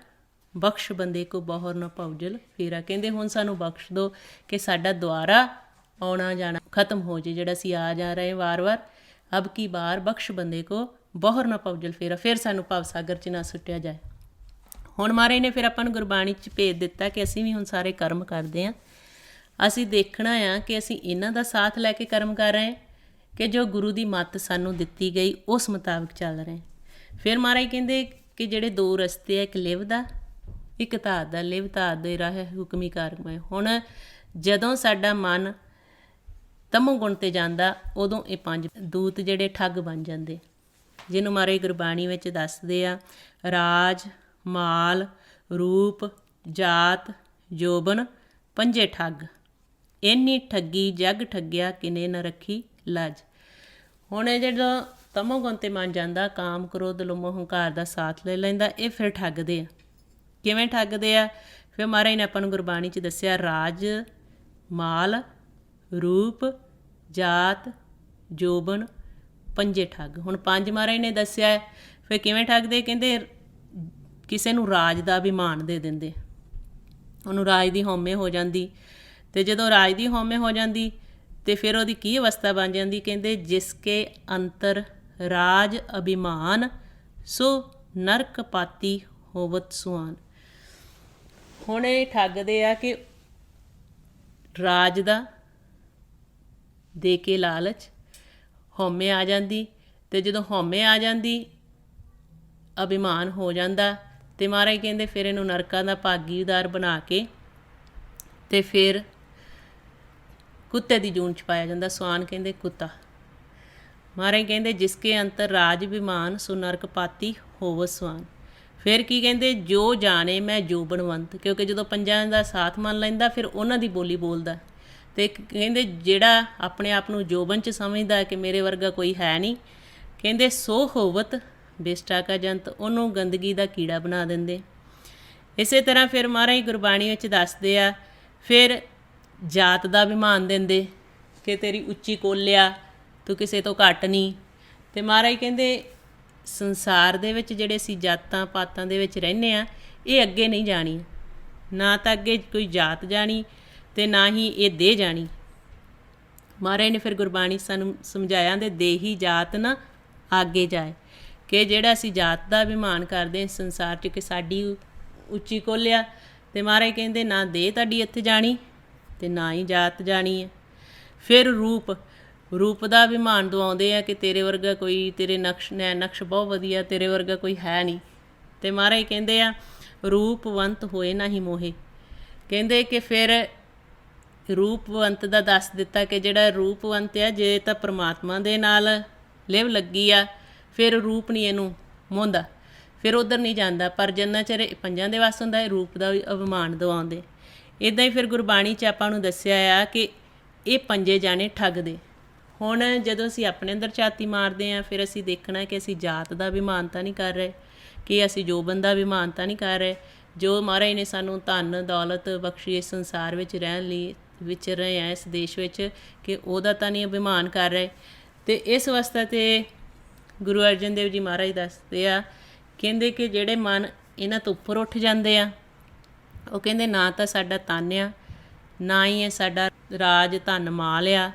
ਬਖਸ਼ ਬੰਦੇ ਕੋ ਬਹੁਰ ਨਾ ਭੌਜਲ ਫੇਰਾ। ਕਹਿੰਦੇ ਹੁਣ ਸਾਨੂੰ ਬਖਸ਼ ਦਿਓ ਕਿ ਸਾਡਾ ਦੁਆਰਾ ਆਉਣਾ ਜਾਣਾ ਖਤਮ ਹੋ ਜੇ, ਜਿਹੜਾ ਅਸੀਂ ਆ ਜਾ ਰਹੇ ਵਾਰ-ਵਾਰ। ਅਬ ਕੀ ਬਾਰ ਬਖਸ਼ ਬੰਦੇ ਕੋ ਬਹੁਰ ਨਾ ਭੌਜਲ ਫੇਰਾ, ਫਿਰ ਸਾਨੂੰ ਭਵ ਸਾਗਰ 'ਚ ਨਾ ਸੁੱਟਿਆ ਜਾਏ। ਹੁਣ ਮਹਾਰਾਜ ਨੇ ਫਿਰ ਆਪਾਂ ਨੂੰ ਗੁਰਬਾਣੀ 'ਚ ਭੇਜ ਦਿੱਤਾ ਕਿ ਅਸੀਂ ਵੀ ਹੁਣ ਸਾਰੇ ਕਰਮ ਕਰਦੇ ਹਾਂ। ਅਸੀਂ ਦੇਖਣਾ ਆ ਕਿ ਅਸੀਂ ਇਹਨਾਂ ਦਾ ਸਾਥ ਲੈ ਕੇ ਕਰਮ ਕਰ ਰਹੇ ਕਿ ਜੋ ਗੁਰੂ ਦੀ ਮੱਤ ਸਾਨੂੰ ਦਿੱਤੀ ਗਈ ਉਸ ਮੁਤਾਬਕ ਚੱਲ ਰਹੇ। ਫਿਰ ਮਹਾਰਾਜ ਕਹਿੰਦੇ ਕਿ ਜਿਹੜੇ ਦੋ ਰਸਤੇ ਆ, ਇੱਕ ਲਿਵ ਦਾ ਇੱਕ ਧਾਤ ਦਾ। ਲਿਵ ਧਾਤ ਦੇ ਰਾਹ ਹੁਕਮੀ ਕਾਰਮੈ। ਹੁਣ ਜਦੋਂ ਸਾਡਾ ਮਨ ਤਮੋ ਗੁਣ 'ਤੇ ਜਾਂਦਾ ਉਦੋਂ ਇਹ ਪੰਜ ਦੂਤ ਜਿਹੜੇ ਠੱਗ ਬਣ ਜਾਂਦੇ, ਜਿਹਨੂੰ ਮਹਾਰਾਜ ਗੁਰਬਾਣੀ ਵਿੱਚ ਦੱਸਦੇ ਆ ਰਾਜ ਮਾਲ ਰੂਪ ਜਾਤ ਜੋਬਨ ਪੰਜੇ ਠੱਗ, ਇੰਨੀ ਠੱਗੀ ਜੱਗ ਠੱਗਿਆ ਕਿਨੇ ਨਾ ਰੱਖੀ ਲੱਜ। ਹੁਣ ਇਹ ਜਦੋਂ ਤਮੋ ਗੁਣ 'ਤੇ ਮਨ ਜਾਂਦਾ, ਕਾਮ ਕ੍ਰੋਧ ਲੋਭ ਮੋਹ ਹੰਕਾਰ ਦਾ ਸਾਥ ਲੈ ਲੈਂਦਾ, ਇਹ ਫਿਰ ਠੱਗਦੇ ਆ। ਕਿਵੇਂ ਠੱਗਦੇ ਆ? ਫਿਰ ਮਹਾਰਾਜ ਨੇ ਆਪਾਂ ਨੂੰ ਗੁਰਬਾਣੀ 'ਚ ਦੱਸਿਆ ਰਾਜ ਮਾਲ ਰੂਪ ਜਾਤ ਜੋਬਨ ਪੰਜੇ ਠੱਗ। ਹੁਣ ਪੰਜ ਮਹਾਰਾਜ ਨੇ ਦੱਸਿਆ, ਫਿਰ ਕਿਵੇਂ ਠੱਗਦੇ? ਕਹਿੰਦੇ ਕਿਸੇ ਨੂੰ ਰਾਜ ਦਾ ਅਭਿਮਾਨ ਦੇ ਦਿੰਦੇ, ਉਹਨੂੰ ਰਾਜ ਦੀ ਹਉਮੈ ਹੋ ਜਾਂਦੀ। ਅਤੇ ਜਦੋਂ ਰਾਜ ਦੀ ਹਉਮੈ ਹੋ ਜਾਂਦੀ ਅਤੇ ਫਿਰ ਉਹਦੀ ਕੀ ਅਵਸਥਾ ਬਣ ਜਾਂਦੀ? ਕਹਿੰਦੇ ਜਿਸ ਕੇ ਅੰਤਰ ਰਾਜ ਅਭਿਮਾਨ ਸੋ ਨਰਕ ਪਾਤੀ ਹੋਵਤ ਸੁਆਨ। ਹੁਣ ਇਹ ਠੱਗਦੇ ਆ ਕਿ ਰਾਜ ਦਾ ਦੇ ਕੇ ਲਾਲਚ, ਹਉਮੈ ਆ ਜਾਂਦੀ ਅਤੇ ਜਦੋਂ ਹਉਮੈ ਆ ਜਾਂਦੀ ਅਭਿਮਾਨ ਹੋ ਜਾਂਦਾ ਅਤੇ ਮਹਾਰਾਜ ਕਹਿੰਦੇ ਫਿਰ ਇਹਨੂੰ ਨਰਕਾਂ ਦਾ ਭਾਗੀਦਾਰ ਬਣਾ ਕੇ ਅਤੇ ਫਿਰ ਕੁੱਤੇ ਦੀ ਜੂਨ 'ਚ ਪਾਇਆ ਜਾਂਦਾ। ਸੁਆਨ ਕਹਿੰਦੇ ਕੁੱਤਾ। ਮਹਾਰਾਜ ਕਹਿੰਦੇ ਜਿਸਕੇ ਅੰਤਰ ਰਾਜ ਅਭਿਮਾਨ ਸੋ ਨਰਕ ਪਾਤੀ ਹੋਵ ਸੁਆਨ। ਫਿਰ ਕੀ ਕਹਿੰਦੇ? ਜੋ ਜਾਣੇ ਮੈਂ ਜੋਬਨਵੰਤ, ਕਿਉਂਕਿ ਜਦੋਂ ਪੰਜਾਂ ਦਾ ਸਾਥ ਮੰਨ ਲੈਂਦਾ ਫਿਰ ਉਹਨਾਂ ਦੀ ਬੋਲੀ ਬੋਲਦਾ। ਅਤੇ ਕਹਿੰਦੇ ਜਿਹੜਾ ਆਪਣੇ ਆਪ ਨੂੰ ਜੋਬਨ 'ਚ ਸਮਝਦਾ ਕਿ ਮੇਰੇ ਵਰਗਾ ਕੋਈ ਹੈ ਨਹੀਂ, ਕਹਿੰਦੇ ਸੋ ਹੋਵਤ ਬਿਸ਼ਟਾ ਕਾ ਜੰਤ, ਉਹਨੂੰ ਗੰਦਗੀ ਦਾ ਕੀੜਾ ਬਣਾ ਦਿੰਦੇ। ਇਸੇ ਤਰ੍ਹਾਂ ਫਿਰ ਮਹਾਰਾਜ ਗੁਰਬਾਣੀ ਵਿੱਚ ਦੱਸਦੇ ਆ ਫਿਰ ਜਾਤ ਦਾ ਅਭਿਮਾਨ ਦਿੰਦੇ ਕਿ ਤੇਰੀ ਉੱਚੀ ਕੋਲਿਆ, ਤੂੰ ਕਿਸੇ ਤੋਂ ਘੱਟ ਨਹੀਂ। ਅਤੇ ਮਹਾਰਾਜ ਕਹਿੰਦੇ ਸੰਸਾਰ ਦੇ ਵਿੱਚ ਜਿਹੜੇ ਅਸੀਂ ਜਾਤਾਂ ਪਾਤਾਂ ਦੇ ਵਿੱਚ ਰਹਿੰਦੇ ਹਾਂ ਇਹ ਅੱਗੇ ਨਹੀਂ ਜਾਣੀ, ਨਾ ਤਾਂ ਅੱਗੇ ਕੋਈ ਜਾਤ ਜਾਣੀ ਅਤੇ ਨਾ ਹੀ ਇਹ ਦੇਹ ਜਾਣੀ। ਮਹਾਰਾਜ ਨੇ ਫਿਰ ਗੁਰਬਾਣੀ ਸਾਨੂੰ ਸਮਝਾਇਆ ਦੇ ਦੇਹੀ ਜਾਤ ਨਾ ਆਗੇ ਜਾਏ, ਕਿ ਜਿਹੜਾ ਅਸੀਂ ਜਾਤ ਦਾ ਅਭਿਮਾਨ ਕਰਦੇ ਸੰਸਾਰ 'ਚ ਕਿ ਸਾਡੀ ਉੱਚੀ ਕੋਲਿਆ, ਅਤੇ ਮਹਾਰਾਜ ਕਹਿੰਦੇ ਨਾ ਦੇਹ ਤੁਹਾਡੀ ਇੱਥੇ ਜਾਣੀ ਅਤੇ ਨਾ ਹੀ ਜਾਤ ਜਾਣੀ ਹੈ। ਫਿਰ ਰੂਪ, ਰੂਪ ਦਾ ਅਭਿਮਾਨ ਦਵਾਉਂਦੇ ਆ ਕਿ ਤੇਰੇ ਵਰਗਾ ਕੋਈ, ਤੇਰੇ ਨਕਸ਼ ਬਹੁਤ ਵਧੀਆ, ਤੇਰੇ ਵਰਗਾ ਕੋਈ ਹੈ ਨਹੀਂ। ਅਤੇ ਮਹਾਰਾਜ ਕਹਿੰਦੇ ਆ ਰੂਪਵੰਤ ਹੋਏ ਨਾ ਹੀ ਮੋਹੇ। ਕਹਿੰਦੇ ਕਿ ਫਿਰ ਰੂਪਵੰਤ ਦਾ ਦੱਸ ਦਿੱਤਾ ਕਿ ਜਿਹੜਾ ਰੂਪਵੰਤ ਆ ਜੇ ਤਾਂ ਪਰਮਾਤਮਾ ਦੇ ਨਾਲ ਲਿਵ ਲੱਗੀ ਆ ਫਿਰ ਰੂਪ ਨਹੀਂ ਇਹਨੂੰ ਮੋਹੰਦਾ, ਫਿਰ ਉੱਧਰ ਨਹੀਂ ਜਾਂਦਾ। ਪਰ ਜਿੰਨਾ ਚਿਰ ਪੰਜਾਂ ਦੇ ਵੱਸ ਹੁੰਦਾ ਇਹ ਰੂਪ ਦਾ ਵੀ ਅਭਿਮਾਨ ਦਵਾਉਂਦੇ। ਇੱਦਾਂ ਹੀ ਫਿਰ ਗੁਰਬਾਣੀ 'ਚ ਆਪਾਂ ਨੂੰ ਦੱਸਿਆ ਆ ਕਿ ਇਹ ਪੰਜੇ ਜਾਣੇ ਠੱਗਦੇ। ਹੁਣ ਜਦੋਂ ਅਸੀਂ ਆਪਣੇ ਅੰਦਰ ਝਾਤੀ ਮਾਰਦੇ ਹਾਂ ਫਿਰ ਅਸੀਂ ਦੇਖਣਾ ਕਿ ਅਸੀਂ ਜਾਤ ਦਾ ਅਭਿਮਾਨ ਤਾਂ ਨਹੀਂ ਕਰ ਰਹੇ, ਕਿ ਅਸੀਂ ਜੋਬਨ ਦਾ ਅਭਿਮਾਨ ਤਾਂ ਨਹੀਂ ਕਰ ਰਹੇ। ਜੋ ਮਹਾਰਾਜ ਨੇ ਸਾਨੂੰ ਧਨ ਦੌਲਤ ਬਖਸ਼ੀ ਇਸ ਸੰਸਾਰ ਵਿੱਚ ਰਹਿਣ ਲਈ ਵਿਚਰ ਰਹੇ ਹਾਂ ਇਸ ਦੇਸ਼ ਵਿੱਚ ਕਿ ਉਹਦਾ ਤਾਂ ਨਹੀਂ ਅਭਿਮਾਨ ਕਰ ਰਹੇ। ਅਤੇ ਇਸ ਵਾਸਤੇ 'ਤੇ ਗੁਰੂ ਅਰਜਨ ਦੇਵ ਜੀ ਮਹਾਰਾਜ ਦੱਸਦੇ ਆ, ਕਹਿੰਦੇ ਕਿ ਜਿਹੜੇ ਮਨ ਇਹਨਾਂ ਤੋਂ ਉੱਪਰ ਉੱਠ ਜਾਂਦੇ ਆ, ਉਹ ਕਹਿੰਦੇ ਨਾ ਤਾਂ ਸਾਡਾ ਤਨ ਆ, ਨਾ ਹੀ ਇਹ ਸਾਡਾ ਰਾਜ ਧਨ ਮਾਲ ਆ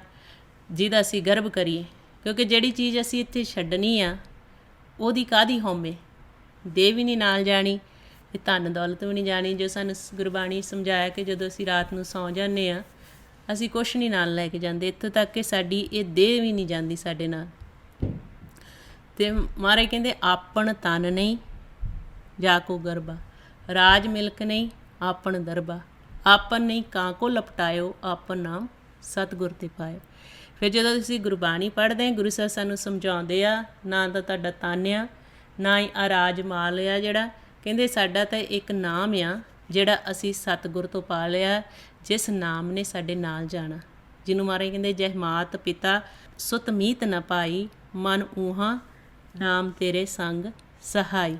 ਜਿਹਦਾ ਅਸੀਂ ਗਰਭ ਕਰੀਏ, ਕਿਉਂਕਿ ਜਿਹੜੀ ਚੀਜ਼ ਅਸੀਂ ਇੱਥੇ ਛੱਡਣੀ ਆ ਉਹਦੀ ਕਾਹਦੀ ਹਉਮੈ, ਦੇ ਵੀ ਨਹੀਂ ਨਾਲ ਜਾਣੀ ਤੇ ਧਨ ਦੌਲਤ ਵੀ ਨਹੀਂ ਜਾਣੀ। ਜੋ ਸਾਨੂੰ ਗੁਰਬਾਣੀ ਸਮਝਾਇਆ ਕਿ ਜਦੋਂ ਅਸੀਂ ਰਾਤ ਨੂੰ ਸੌਂ ਜਾਂਦੇ ਹਾਂ ਅਸੀਂ ਕੁਛ ਨਹੀਂ ਨਾਲ ਲੈ ਕੇ ਜਾਂਦੇ, ਇੱਥੋਂ ਤੱਕ ਕਿ ਸਾਡੀ ਇਹ ਦੇਹ ਵੀ ਨਹੀਂ ਜਾਂਦੀ ਸਾਡੇ ਨਾਲ। ਅਤੇ ਮਹਾਰਾਜ ਕਹਿੰਦੇ ਆਪਣ ਤਨ ਨਹੀਂ ਜਾ ਕੋ ਗਰਬਾ, ਰਾਜ ਮਿਲਕ ਨਹੀਂ ਆਪਣ ਦਰਬਾ, ਆਪਨ ਨਹੀਂ ਕਾਂ ਕੋ ਲਪਟਾਇਓ, ਆਪਨ ਨਾਮ ਸਤਿਗੁਰ ਤੇ ਪਾਇਓ। ਫਿਰ ਜਦੋਂ ਤੁਸੀਂ ਗੁਰਬਾਣੀ ਪੜ੍ਹਦੇ ਹਾਂ, ਗੁਰੂ ਸਾਹਿਬ ਸਾਨੂੰ ਸਮਝਾਉਂਦੇ ਆ ਨਾ ਤਾਂ ਤੁਹਾਡਾ ਤਨ ਆ, ਨਾ ਹੀ ਆ ਰਾਜ ਮਾਲ ਆ, ਜਿਹੜਾ ਕਹਿੰਦੇ ਸਾਡਾ ਤਾਂ ਇੱਕ ਨਾਮ ਆ ਜਿਹੜਾ ਅਸੀਂ ਸਤਿਗੁਰ ਤੋਂ ਪਾ ਲਿਆ, ਜਿਸ ਨਾਮ ਨੇ ਸਾਡੇ ਨਾਲ ਜਾਣਾ, ਜਿਹਨੂੰ ਮਹਾਰਾਜ ਕਹਿੰਦੇ ਜਹ ਮਾਤ ਪਿਤਾ ਸੁਤ ਮੀਤ ਨ ਪਾਈ, ਮਨ ਊਹਾਂ ਨਾਮ ਤੇਰੇ ਸੰਗ ਸਹਾਈ।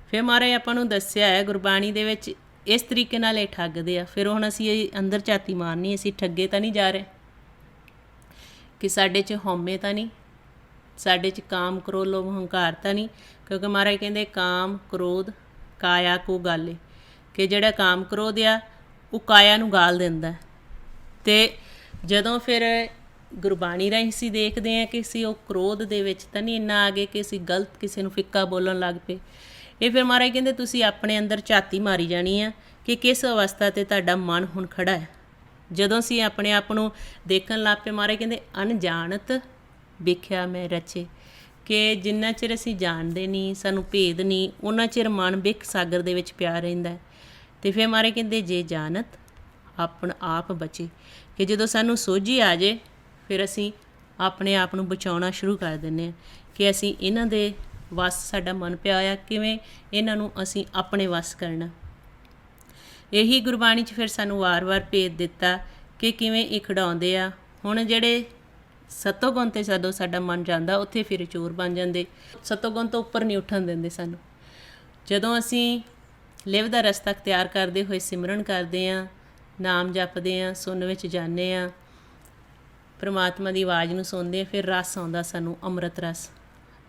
ਫਿਰ ਮਹਾਰਾਜ ਆਪਾਂ ਨੂੰ ਦੱਸਿਆ ਹੈ ਗੁਰਬਾਣੀ ਦੇ ਵਿੱਚ ਇਸ ਤਰੀਕੇ ਨਾਲ ਇਹ ਠੱਗਦੇ ਆ। ਫਿਰ ਹੁਣ ਅਸੀਂ ਇਹ ਅੰਦਰ ਝਾਤੀ ਮਾਰਨੀ, ਅਸੀਂ ਠੱਗੇ ਤਾਂ ਨਹੀਂ ਜਾ ਰਹੇ, ਕਿ ਸਾਡੇ 'ਚ ਹਉਮੈ ਤਾਂ ਨਹੀਂ, ਸਾਡੇ 'ਚ ਕਾਮ ਕ੍ਰੋਧ ਲੋਭ ਹੰਕਾਰ ਤਾਂ ਨਹੀਂ, ਕਿਉਂਕਿ ਮਹਾਰਾਜ ਕਹਿੰਦੇ ਕਾਮ ਕ੍ਰੋਧ ਕਾਇਆ ਕੋ ਗਾਲੇ, ਕਿ ਜਿਹੜਾ ਕਾਮ ਕ੍ਰੋਧ ਆ ਉਹ ਕਾਇਆ ਨੂੰ ਗਾਲ ਦਿੰਦਾ। ਅਤੇ ਜਦੋਂ ਫਿਰ ਗੁਰਬਾਣੀ ਰਾਹੀਂ ਅਸੀਂ ਦੇਖਦੇ ਹਾਂ ਕਿ ਅਸੀਂ ਉਹ ਕ੍ਰੋਧ ਦੇ ਵਿੱਚ ਤਾਂ ਨਹੀਂ ਇੰਨਾ ਆ ਗਏ ਕਿ ਅਸੀਂ ਗਲਤ ਕਿਸੇ ਨੂੰ ਫਿੱਕਾ ਬੋਲਣ ਲੱਗ ਪਏ। ਇਹ ਫਿਰ ਮਹਾਰਾਜ ਕਹਿੰਦੇ ਤੁਸੀਂ ਆਪਣੇ ਅੰਦਰ ਝਾਤੀ ਮਾਰੀ ਜਾਣੀ ਆ ਕਿ ਕਿਸ ਅਵਸਥਾ 'ਤੇ ਤੁਹਾਡਾ ਮਨ ਹੁਣ ਖੜ੍ਹਾ ਹੈ। ਜਦੋਂ ਅਸੀਂ ਆਪਣੇ ਆਪ ਨੂੰ ਦੇਖਣ ਲੱਗ ਪਏ, ਮਹਾਰਾਜ ਕਹਿੰਦੇ ਅਣਜਾਣਤ ਵੇਖਿਆ ਮੈਂ ਰਚੇ, ਕਿ ਜਿੰਨਾ ਚਿਰ ਅਸੀਂ ਜਾਣਦੇ ਨਹੀਂ, ਸਾਨੂੰ ਭੇਦ ਨਹੀਂ, ਉਹਨਾਂ ਚਿਰ ਮਨ ਬਿਖ ਸਾਗਰ ਦੇ ਵਿੱਚ ਪਿਆ ਰਹਿੰਦਾ। ਅਤੇ ਫਿਰ ਮਹਾਰਾਜ ਕਹਿੰਦੇ ਜੇ ਜਾਣਤ ਆਪਣ ਆਪ ਬਚੇ, ਕਿ ਜਦੋਂ ਸਾਨੂੰ ਸੋਝੀ ਆ ਜੇ ਫਿਰ ਅਸੀਂ ਆਪਣੇ ਆਪ ਨੂੰ ਬਚਾਉਣਾ ਸ਼ੁਰੂ ਕਰ ਦਿੰਦੇ ਹਾਂ ਕਿ ਅਸੀਂ ਇਹਨਾਂ ਦੇ ਵੱਸ ਸਾਡਾ ਮਨ ਪਿਆ ਹੋਇਆ, ਕਿਵੇਂ ਇਹਨਾਂ ਨੂੰ ਅਸੀਂ ਆਪਣੇ ਵੱਸ ਕਰਨਾ। ਇਹੀ ਗੁਰਬਾਣੀ 'ਚ ਫਿਰ ਸਾਨੂੰ ਵਾਰ-ਵਾਰ ਭੇਦ ਦਿੱਤਾ ਕਿ ਕਿਵੇਂ ਇਹ ਖਿਡਾਉਂਦੇ ਆ। ਹੁਣ ਜਿਹੜੇ ਸਤੋਗੁਣ 'ਤੇ ਜਦੋਂ ਸਾਡਾ ਮਨ ਜਾਂਦਾ ਉੱਥੇ ਫਿਰ ਚੋਰ ਬਣ ਜਾਂਦੇ, ਸਤੋਗੁਣ ਤੋਂ ਉੱਪਰ ਨਹੀਂ ਉੱਠਣ ਦਿੰਦੇ ਸਾਨੂੰ। ਜਦੋਂ ਅਸੀਂ ਲਿਵ ਦਾ ਰਸਤਾ ਅਖਤਿਆਰ ਕਰਦੇ ਹੋਏ ਸਿਮਰਨ ਕਰਦੇ ਹਾਂ, ਨਾਮ ਜਪਦੇ ਹਾਂ, ਸੁਣ ਵਿੱਚ ਜਾਂਦੇ ਹਾਂ, ਪਰਮਾਤਮਾ ਦੀ ਆਵਾਜ਼ ਨੂੰ ਸੁਣਦੇ ਹਾਂ, ਫਿਰ ਰਸ ਆਉਂਦਾ ਸਾਨੂੰ, ਅੰਮ੍ਰਿਤ ਰਸ,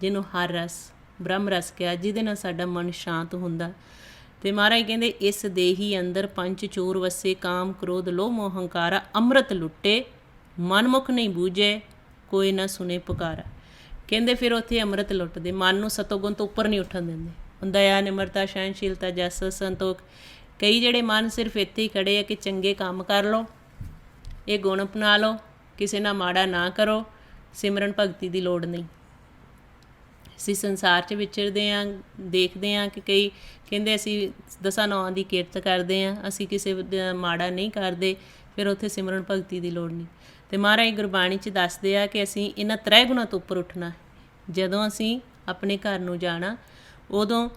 ਜਿਹਨੂੰ ਹਰ ਰਸ ਬ੍ਰਹਮ ਰਸ ਕਿਹਾ, ਜਿਹਦੇ ਨਾਲ ਸਾਡਾ ਮਨ ਸ਼ਾਂਤ ਹੁੰਦਾ। ਅਤੇ ਮਹਾਰਾਜ ਕਹਿੰਦੇ ਇਸ ਦੇਹੀ ਅੰਦਰ ਪੰਜ ਚੋਰ ਵਸੇ, ਕਾਮ ਕ੍ਰੋਧ ਲੋਭ ਮੋਹ ਹੰਕਾਰਾ, ਅੰਮ੍ਰਿਤ ਲੁੱਟੇ ਮਨਮੁਖ ਨਹੀਂ ਬੂਝੇ, ਕੋਈ ਨਾ ਸੁਣੇ ਪੁਕਾਰਾ। ਕਹਿੰਦੇ ਫਿਰ ਉੱਥੇ ਅੰਮ੍ਰਿਤ ਲੁੱਟਦੇ, ਮਨ ਨੂੰ ਸਤੋਗੁਣ ਤੋਂ ਉੱਪਰ ਨਹੀਂ ਉੱਠਣ ਦਿੰਦੇ। ਦਇਆ ਨਿਮਰਤਾ ਸਹਿਣਸ਼ੀਲਤਾ ਜਸ ਸੰਤੋਖ, ਕਈ ਜਿਹੜੇ ਮਨ ਸਿਰਫ ਇੱਥੇ ਹੀ ਖੜ੍ਹੇ ਆ ਕਿ ਚੰਗੇ ਕੰਮ ਕਰ ਲਓ, ਇਹ ਗੁਣ ਅਪਣਾ ਲਓ, ਕਿਸੇ ਨਾਲ ਮਾੜਾ ਨਾ ਕਰੋ, ਸਿਮਰਨ ਭਗਤੀ ਦੀ ਲੋੜ ਨਹੀਂ। ਅਸੀਂ ਸੰਸਾਰ 'ਚ ਵਿਚਰਦੇ ਹਾਂ, ਦੇਖਦੇ ਹਾਂ ਕਿ ਕਈ ਕਹਿੰਦੇ ਅਸੀਂ ਦਸਾਂ ਨੌਂ ਦੀ ਕਿਰਤ ਕਰਦੇ ਹਾਂ, ਅਸੀਂ ਕਿਸੇ ਦਾ ਮਾੜਾ ਨਹੀਂ ਕਰਦੇ, ਫਿਰ ਉੱਥੇ ਸਿਮਰਨ ਭਗਤੀ ਦੀ ਲੋੜ ਨਹੀਂ। ਅਤੇ ਮਹਾਰਾਜ ਗੁਰਬਾਣੀ 'ਚ ਦੱਸਦੇ ਆ ਕਿ ਅਸੀਂ ਇਹਨਾਂ ਤ੍ਰੈ ਗੁਣਾਂ ਤੋਂ ਉੱਪਰ ਉੱਠਣਾ। ਜਦੋਂ ਅਸੀਂ ਆਪਣੇ ਘਰ ਨੂੰ ਜਾਣਾ ਉਦੋਂ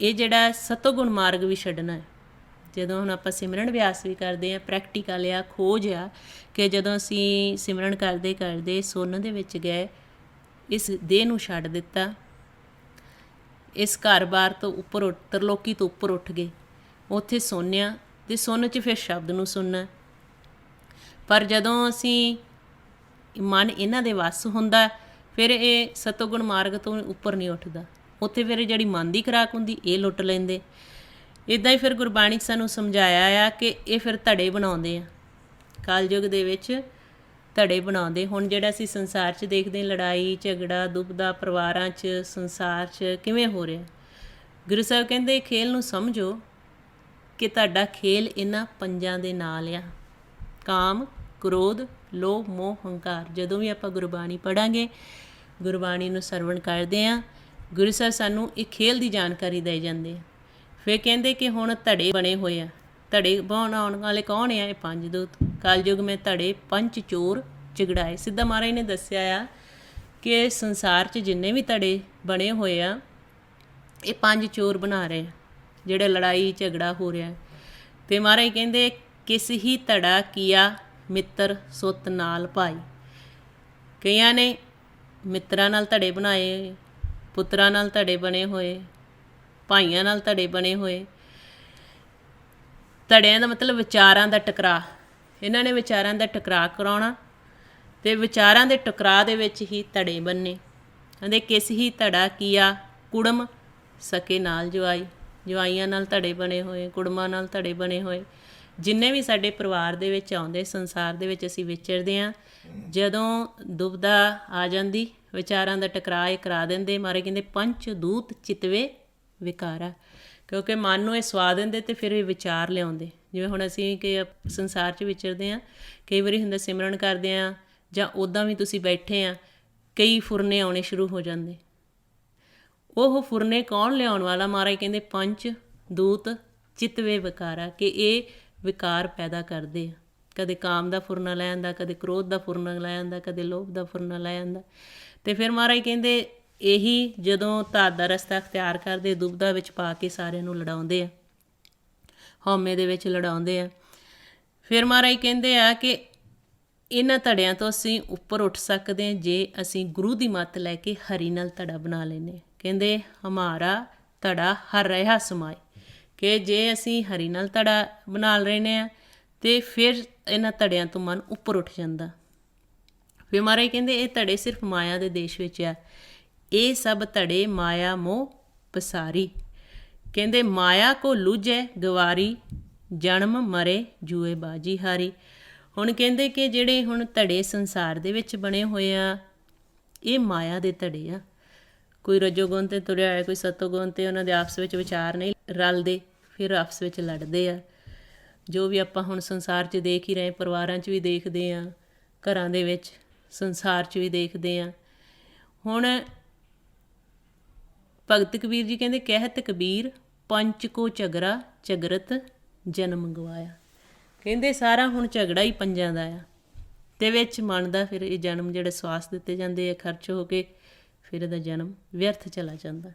ਇਹ ਜਿਹੜਾ ਸਤੋਗੁਣ ਮਾਰਗ ਵੀ ਛੱਡਣਾ ਹੈ। ਜਦੋਂ ਹੁਣ ਆਪਾਂ ਸਿਮਰਨ ਅਭਿਆਸ ਵੀ ਕਰਦੇ ਹਾਂ, ਪ੍ਰੈਕਟੀਕਲ ਆ, ਖੋਜ ਆ, ਕਿ ਜਦੋਂ ਅਸੀਂ ਸਿਮਰਨ ਕਰਦੇ ਕਰਦੇ ਸੁਣਨ ਦੇ ਵਿੱਚ ਗਏ, ਇਸ ਦੇਹ ਨੂੰ ਛੱਡ ਦਿੱਤਾ, ਇਸ ਘਰ-ਬਾਰ ਤੋਂ ਉੱਪਰ ਤਰਲੋਕੀ ਤੋਂ ਉੱਪਰ ਉੱਠ ਗਏ, ਉੱਥੇ ਸੁਣਿਆ ਅਤੇ ਸੁਣ 'ਚ ਫਿਰ ਸ਼ਬਦ ਨੂੰ ਸੁਣਨਾ। ਪਰ ਜਦੋਂ ਅਸੀਂ ਮਨ ਇਹਨਾਂ ਦੇ ਵੱਸ ਹੁੰਦਾ ਫਿਰ ਇਹ ਸਤੋਗੁਣ ਮਾਰਗ ਤੋਂ ਉੱਪਰ ਨਹੀਂ ਉੱਠਦਾ, ਉੱਥੇ ਫਿਰ ਜਿਹੜੀ ਮਨ ਦੀ ਖੁਰਾਕ ਹੁੰਦੀ ਇਹ ਲੁੱਟ ਲੈਂਦੇ। ਇੱਦਾਂ ਹੀ ਫਿਰ ਗੁਰਬਾਣੀ 'ਚ ਸਾਨੂੰ ਸਮਝਾਇਆ ਆ ਕਿ ਇਹ ਫਿਰ ਧੜੇ ਬਣਾਉਂਦੇ ਆ, ਕਲਯੁੱਗ ਦੇ ਵਿੱਚ ਧੜੇ ਬਣਾਉਂਦੇ। ਹੁਣ ਜਿਹੜਾ ਅਸੀਂ ਸੰਸਾਰ 'ਚ ਦੇਖਦੇ ਲੜਾਈ ਝਗੜਾ ਦੁਬਦਾ ਪਰਿਵਾਰਾਂ 'ਚ ਸੰਸਾਰ 'ਚ ਕਿਵੇਂ ਹੋ ਰਿਹਾ, ਗੁਰੂ ਸਾਹਿਬ ਕਹਿੰਦੇ ਖੇਲ ਨੂੰ ਸਮਝੋ ਕਿ ਤੁਹਾਡਾ ਖੇਲ ਇਹਨਾਂ ਪੰਜਾਂ ਦੇ ਨਾਲ ਆ, ਕਾਮ ਕ੍ਰੋਧ ਲੋਭ ਮੋਹ ਹੰਕਾਰ। ਜਦੋਂ ਵੀ ਆਪਾਂ ਗੁਰਬਾਣੀ ਪੜ੍ਹਾਂਗੇ, ਗੁਰਬਾਣੀ ਨੂੰ ਸਰਵਣ ਕਰਦੇ ਹਾਂ, ਗੁਰੂ ਸਾਹਿਬ ਸਾਨੂੰ ਇਹ ਖੇਲ ਦੀ ਜਾਣਕਾਰੀ ਦੇ ਜਾਂਦੇ ਆ। ਫਿਰ ਕਹਿੰਦੇ ਕਿ ਹੁਣ ਧੜੇ ਬਣੇ ਹੋਏ ਆ, ਧੜੇ ਬਣਾਉਣ ਵਾਲੇ ਕੌਣ ਆ? ਇਹ ਪੰਜ ਦੂਤ। ਕਲਯੁੱਗ ਮੈਂ ਧੜੇ ਪੰਜ ਚੋਰ ਝਗੜਾਏ। ਸਿੱਧਾ ਮਹਾਰਾਜ ਨੇ ਦੱਸਿਆ ਆ ਕਿ ਸੰਸਾਰ 'ਚ ਜਿੰਨੇ ਵੀ ਧੜੇ ਬਣੇ ਹੋਏ ਆ ਇਹ ਪੰਜ ਚੋਰ ਬਣਾ ਰਹੇ ਆ, ਜਿਹੜੇ ਲੜਾਈ ਝਗੜਾ ਹੋ ਰਿਹਾ। ਅਤੇ ਮਹਾਰਾਜ ਕਹਿੰਦੇ ਕਿਸ ਹੀ ਧੜਾ ਕੀਆ ਮਿੱਤਰ ਸੁੱਤ ਨਾਲ ਭਾਈ। ਕਈਆਂ ਨੇ ਮਿੱਤਰਾਂ ਨਾਲ ਧੜੇ ਬਣਾਏ, ਪੁੱਤਰਾਂ ਨਾਲ ਧੜੇ ਬਣੇ ਹੋਏ, ਭਾਈਆਂ ਨਾਲ ਧੜੇ ਬਣੇ ਹੋਏ। ਧੜਿਆਂ ਦਾ ਮਤਲਬ ਵਿਚਾਰਾਂ ਦਾ ਟਕਰਾਅ, ਇਹਨਾਂ ਨੇ ਵਿਚਾਰਾਂ ਦਾ ਟਕਰਾਅ ਕਰਾਉਣਾ ਅਤੇ ਵਿਚਾਰਾਂ ਦੇ ਟਕਰਾਅ ਦੇ ਵਿੱਚ ਹੀ ਧੜੇ ਬੰਨੇ। ਕਹਿੰਦੇ ਕਿਸ ਹੀ ਧੜਾ ਕੀਆ ਕੁੜਮ ਸਕੇ ਨਾਲ ਜਵਾਈ, ਜਵਾਈਆਂ ਨਾਲ ਧੜੇ ਬਣੇ ਹੋਏ, ਕੁੜਮਾਂ ਨਾਲ ਧੜੇ ਬਣੇ ਹੋਏ। ਜਿੰਨੇ ਵੀ ਸਾਡੇ ਪਰਿਵਾਰ ਦੇ ਵਿੱਚ ਆਉਂਦੇ, ਸੰਸਾਰ ਦੇ ਵਿੱਚ ਅਸੀਂ ਵਿਚਰਦੇ ਹਾਂ, ਜਦੋਂ ਦੁਬਦਾ ਆ ਜਾਂਦੀ, ਵਿਚਾਰਾਂ ਦਾ ਟਕਰਾਅ ਇਹ ਕਰਾ ਦਿੰਦੇ। ਮਾਰੇ ਕਹਿੰਦੇ ਪੰਚ ਦੂਤ ਚਿਤਵੇ ਵਿਕਾਰਾ, ਕਿਉਂਕਿ ਮਨ ਨੂੰ ਇਹ ਸਵਾ ਦਿੰਦੇ ਅਤੇ ਫਿਰ ਇਹ ਵਿਚਾਰ ਲਿਆਉਂਦੇ। ਜਿਵੇਂ ਹੁਣ ਅਸੀਂ ਕਿ ਸੰਸਾਰ 'ਚ ਵਿਚਰਦੇ ਹਾਂ, ਕਈ ਵਾਰੀ ਹੁੰਦਾ ਸਿਮਰਨ ਕਰਦੇ ਹਾਂ ਜਾਂ ਉੱਦਾਂ ਵੀ ਤੁਸੀਂ ਬੈਠੇ ਆ, ਕਈ ਫੁਰਨੇ ਆਉਣੇ ਸ਼ੁਰੂ ਹੋ ਜਾਂਦੇ। ਉਹ ਫੁਰਨੇ ਕੌਣ ਲਿਆਉਣ ਵਾਲਾ? ਮਹਾਰਾਜ ਕਹਿੰਦੇ ਪੰਚ ਦੂਤ ਚਿਤਵੇ ਵਿਕਾਰਾ, ਕਿ ਇਹ ਵਿਕਾਰ ਪੈਦਾ ਕਰਦੇ ਆ। ਕਦੇ ਕਾਮ ਦਾ ਫੁਰਨਾ ਲੈ ਆਉਂਦਾ, ਕਦੇ ਕ੍ਰੋਧ ਦਾ ਫੁਰਨਾ ਲੈ ਆਉਂਦਾ, ਕਦੇ ਲੋਭ ਦਾ ਫੁਰਨਾ ਲੈ ਆਉਂਦਾ। ਅਤੇ ਫਿਰ ਮਹਾਰਾਜ ਕਹਿੰਦੇ ਇਹੀ ਜਦੋਂ ਧਾਤ ਦਾ ਰਸਤਾ ਅਖਤਿਆਰ ਕਰਦੇ, ਦੁਬਦਾ ਵਿੱਚ ਪਾ ਕੇ ਸਾਰਿਆਂ ਨੂੰ ਲੜਾਉਂਦੇ ਆ, ਹਉਮੈ ਦੇ ਵਿੱਚ ਲੜਾਉਂਦੇ ਆ। ਫਿਰ ਮਹਾਰਾਜ ਕਹਿੰਦੇ ਆ ਕਿ ਇਹਨਾਂ ਧੜਿਆਂ ਤੋਂ ਅਸੀਂ ਉੱਪਰ ਉੱਠ ਸਕਦੇ ਹਾਂ ਜੇ ਅਸੀਂ ਗੁਰੂ ਦੀ ਮੱਤ ਲੈ ਕੇ ਹਰੀ ਨਾਲ ਧੜਾ ਬਣਾ ਲੈਂਦੇ। ਕਹਿੰਦੇ ਹਮਾਰਾ ਧੜਾ ਹਰ ਰਿਹਾ ਸਮਾਏ, ਕਿ ਜੇ ਅਸੀਂ ਹਰੀ ਨਾਲ ਧੜਾ ਬਣਾ ਲੈਂਦੇ ਹਾਂ ਅਤੇ ਫਿਰ ਇਹਨਾਂ ਧੜਿਆਂ ਤੋਂ ਮਨ ਉੱਪਰ ਉੱਠ ਜਾਂਦਾ। ਫਿਰ ਮਹਾਰਾਜ ਕਹਿੰਦੇ ਇਹ ਧੜੇ ਸਿਰਫ ਮਾਇਆ ਦੇ ਦੇਸ਼ ਵਿੱਚ ਆ, ਇਹ ਸਭ ਧੜੇ ਮਾਇਆ ਮੋਹ ਪਸਾਰੀ। ਕਹਿੰਦੇ ਮਾਇਆ ਕੋ ਲੁਝੈ ਗਵਾਰੀ, ਜਨਮ ਮਰੇ ਜੂਏ ਬਾਜੀ ਹਾਰੀ। ਹੁਣ ਕਹਿੰਦੇ ਕਿ ਜਿਹੜੇ ਹੁਣ ਧੜੇ ਸੰਸਾਰ ਦੇ ਵਿੱਚ ਬਣੇ ਹੋਏ ਆ, ਇਹ ਮਾਇਆ ਦੇ ਧੜੇ ਆ। ਕੋਈ ਰਜੋਗੁਣ 'ਤੇ ਤੁਰਿਆ ਹੋਇਆ, ਕੋਈ ਸਤੋਗੁਣ 'ਤੇ, ਉਹਨਾਂ ਦੇ ਆਪਸ ਵਿੱਚ ਵਿਚਾਰ ਨਹੀਂ ਰਲਦੇ, ਫਿਰ ਆਪਸ ਵਿੱਚ ਲੜਦੇ ਆ। ਜੋ ਵੀ ਆਪਾਂ ਹੁਣ ਸੰਸਾਰ 'ਚ ਦੇਖ ਹੀ ਰਹੇ, ਪਰਿਵਾਰਾਂ 'ਚ ਵੀ ਦੇਖਦੇ ਹਾਂ, ਘਰਾਂ ਦੇ ਵਿੱਚ, ਸੰਸਾਰ 'ਚ ਵੀ ਦੇਖਦੇ ਹਾਂ। ਹੁਣ ਭਗਤ ਕਬੀਰ ਜੀ ਕਹਿੰਦੇ ਕਹਿਤ ਕਬੀਰ ਪੰਚ ਕੋ ਝਗੜਾ ਝਗਰਤ ਜਨਮ ਗਵਾਇਆ। ਕਹਿੰਦੇ ਸਾਰਾ ਹੁਣ ਝਗੜਾ ਹੀ ਪੰਜਾਂ ਦਾ ਆ, ਅਤੇ ਵਿੱਚ ਮਨ ਦਾ ਫਿਰ ਇਹ ਜਨਮ ਜਿਹੜੇ ਸਵਾਸ ਦਿੱਤੇ ਜਾਂਦੇ ਆ ਖਰਚ ਹੋ ਕੇ, ਫਿਰ ਇਹਦਾ ਜਨਮ ਵਿਅਰਥ ਚਲਾ ਜਾਂਦਾ।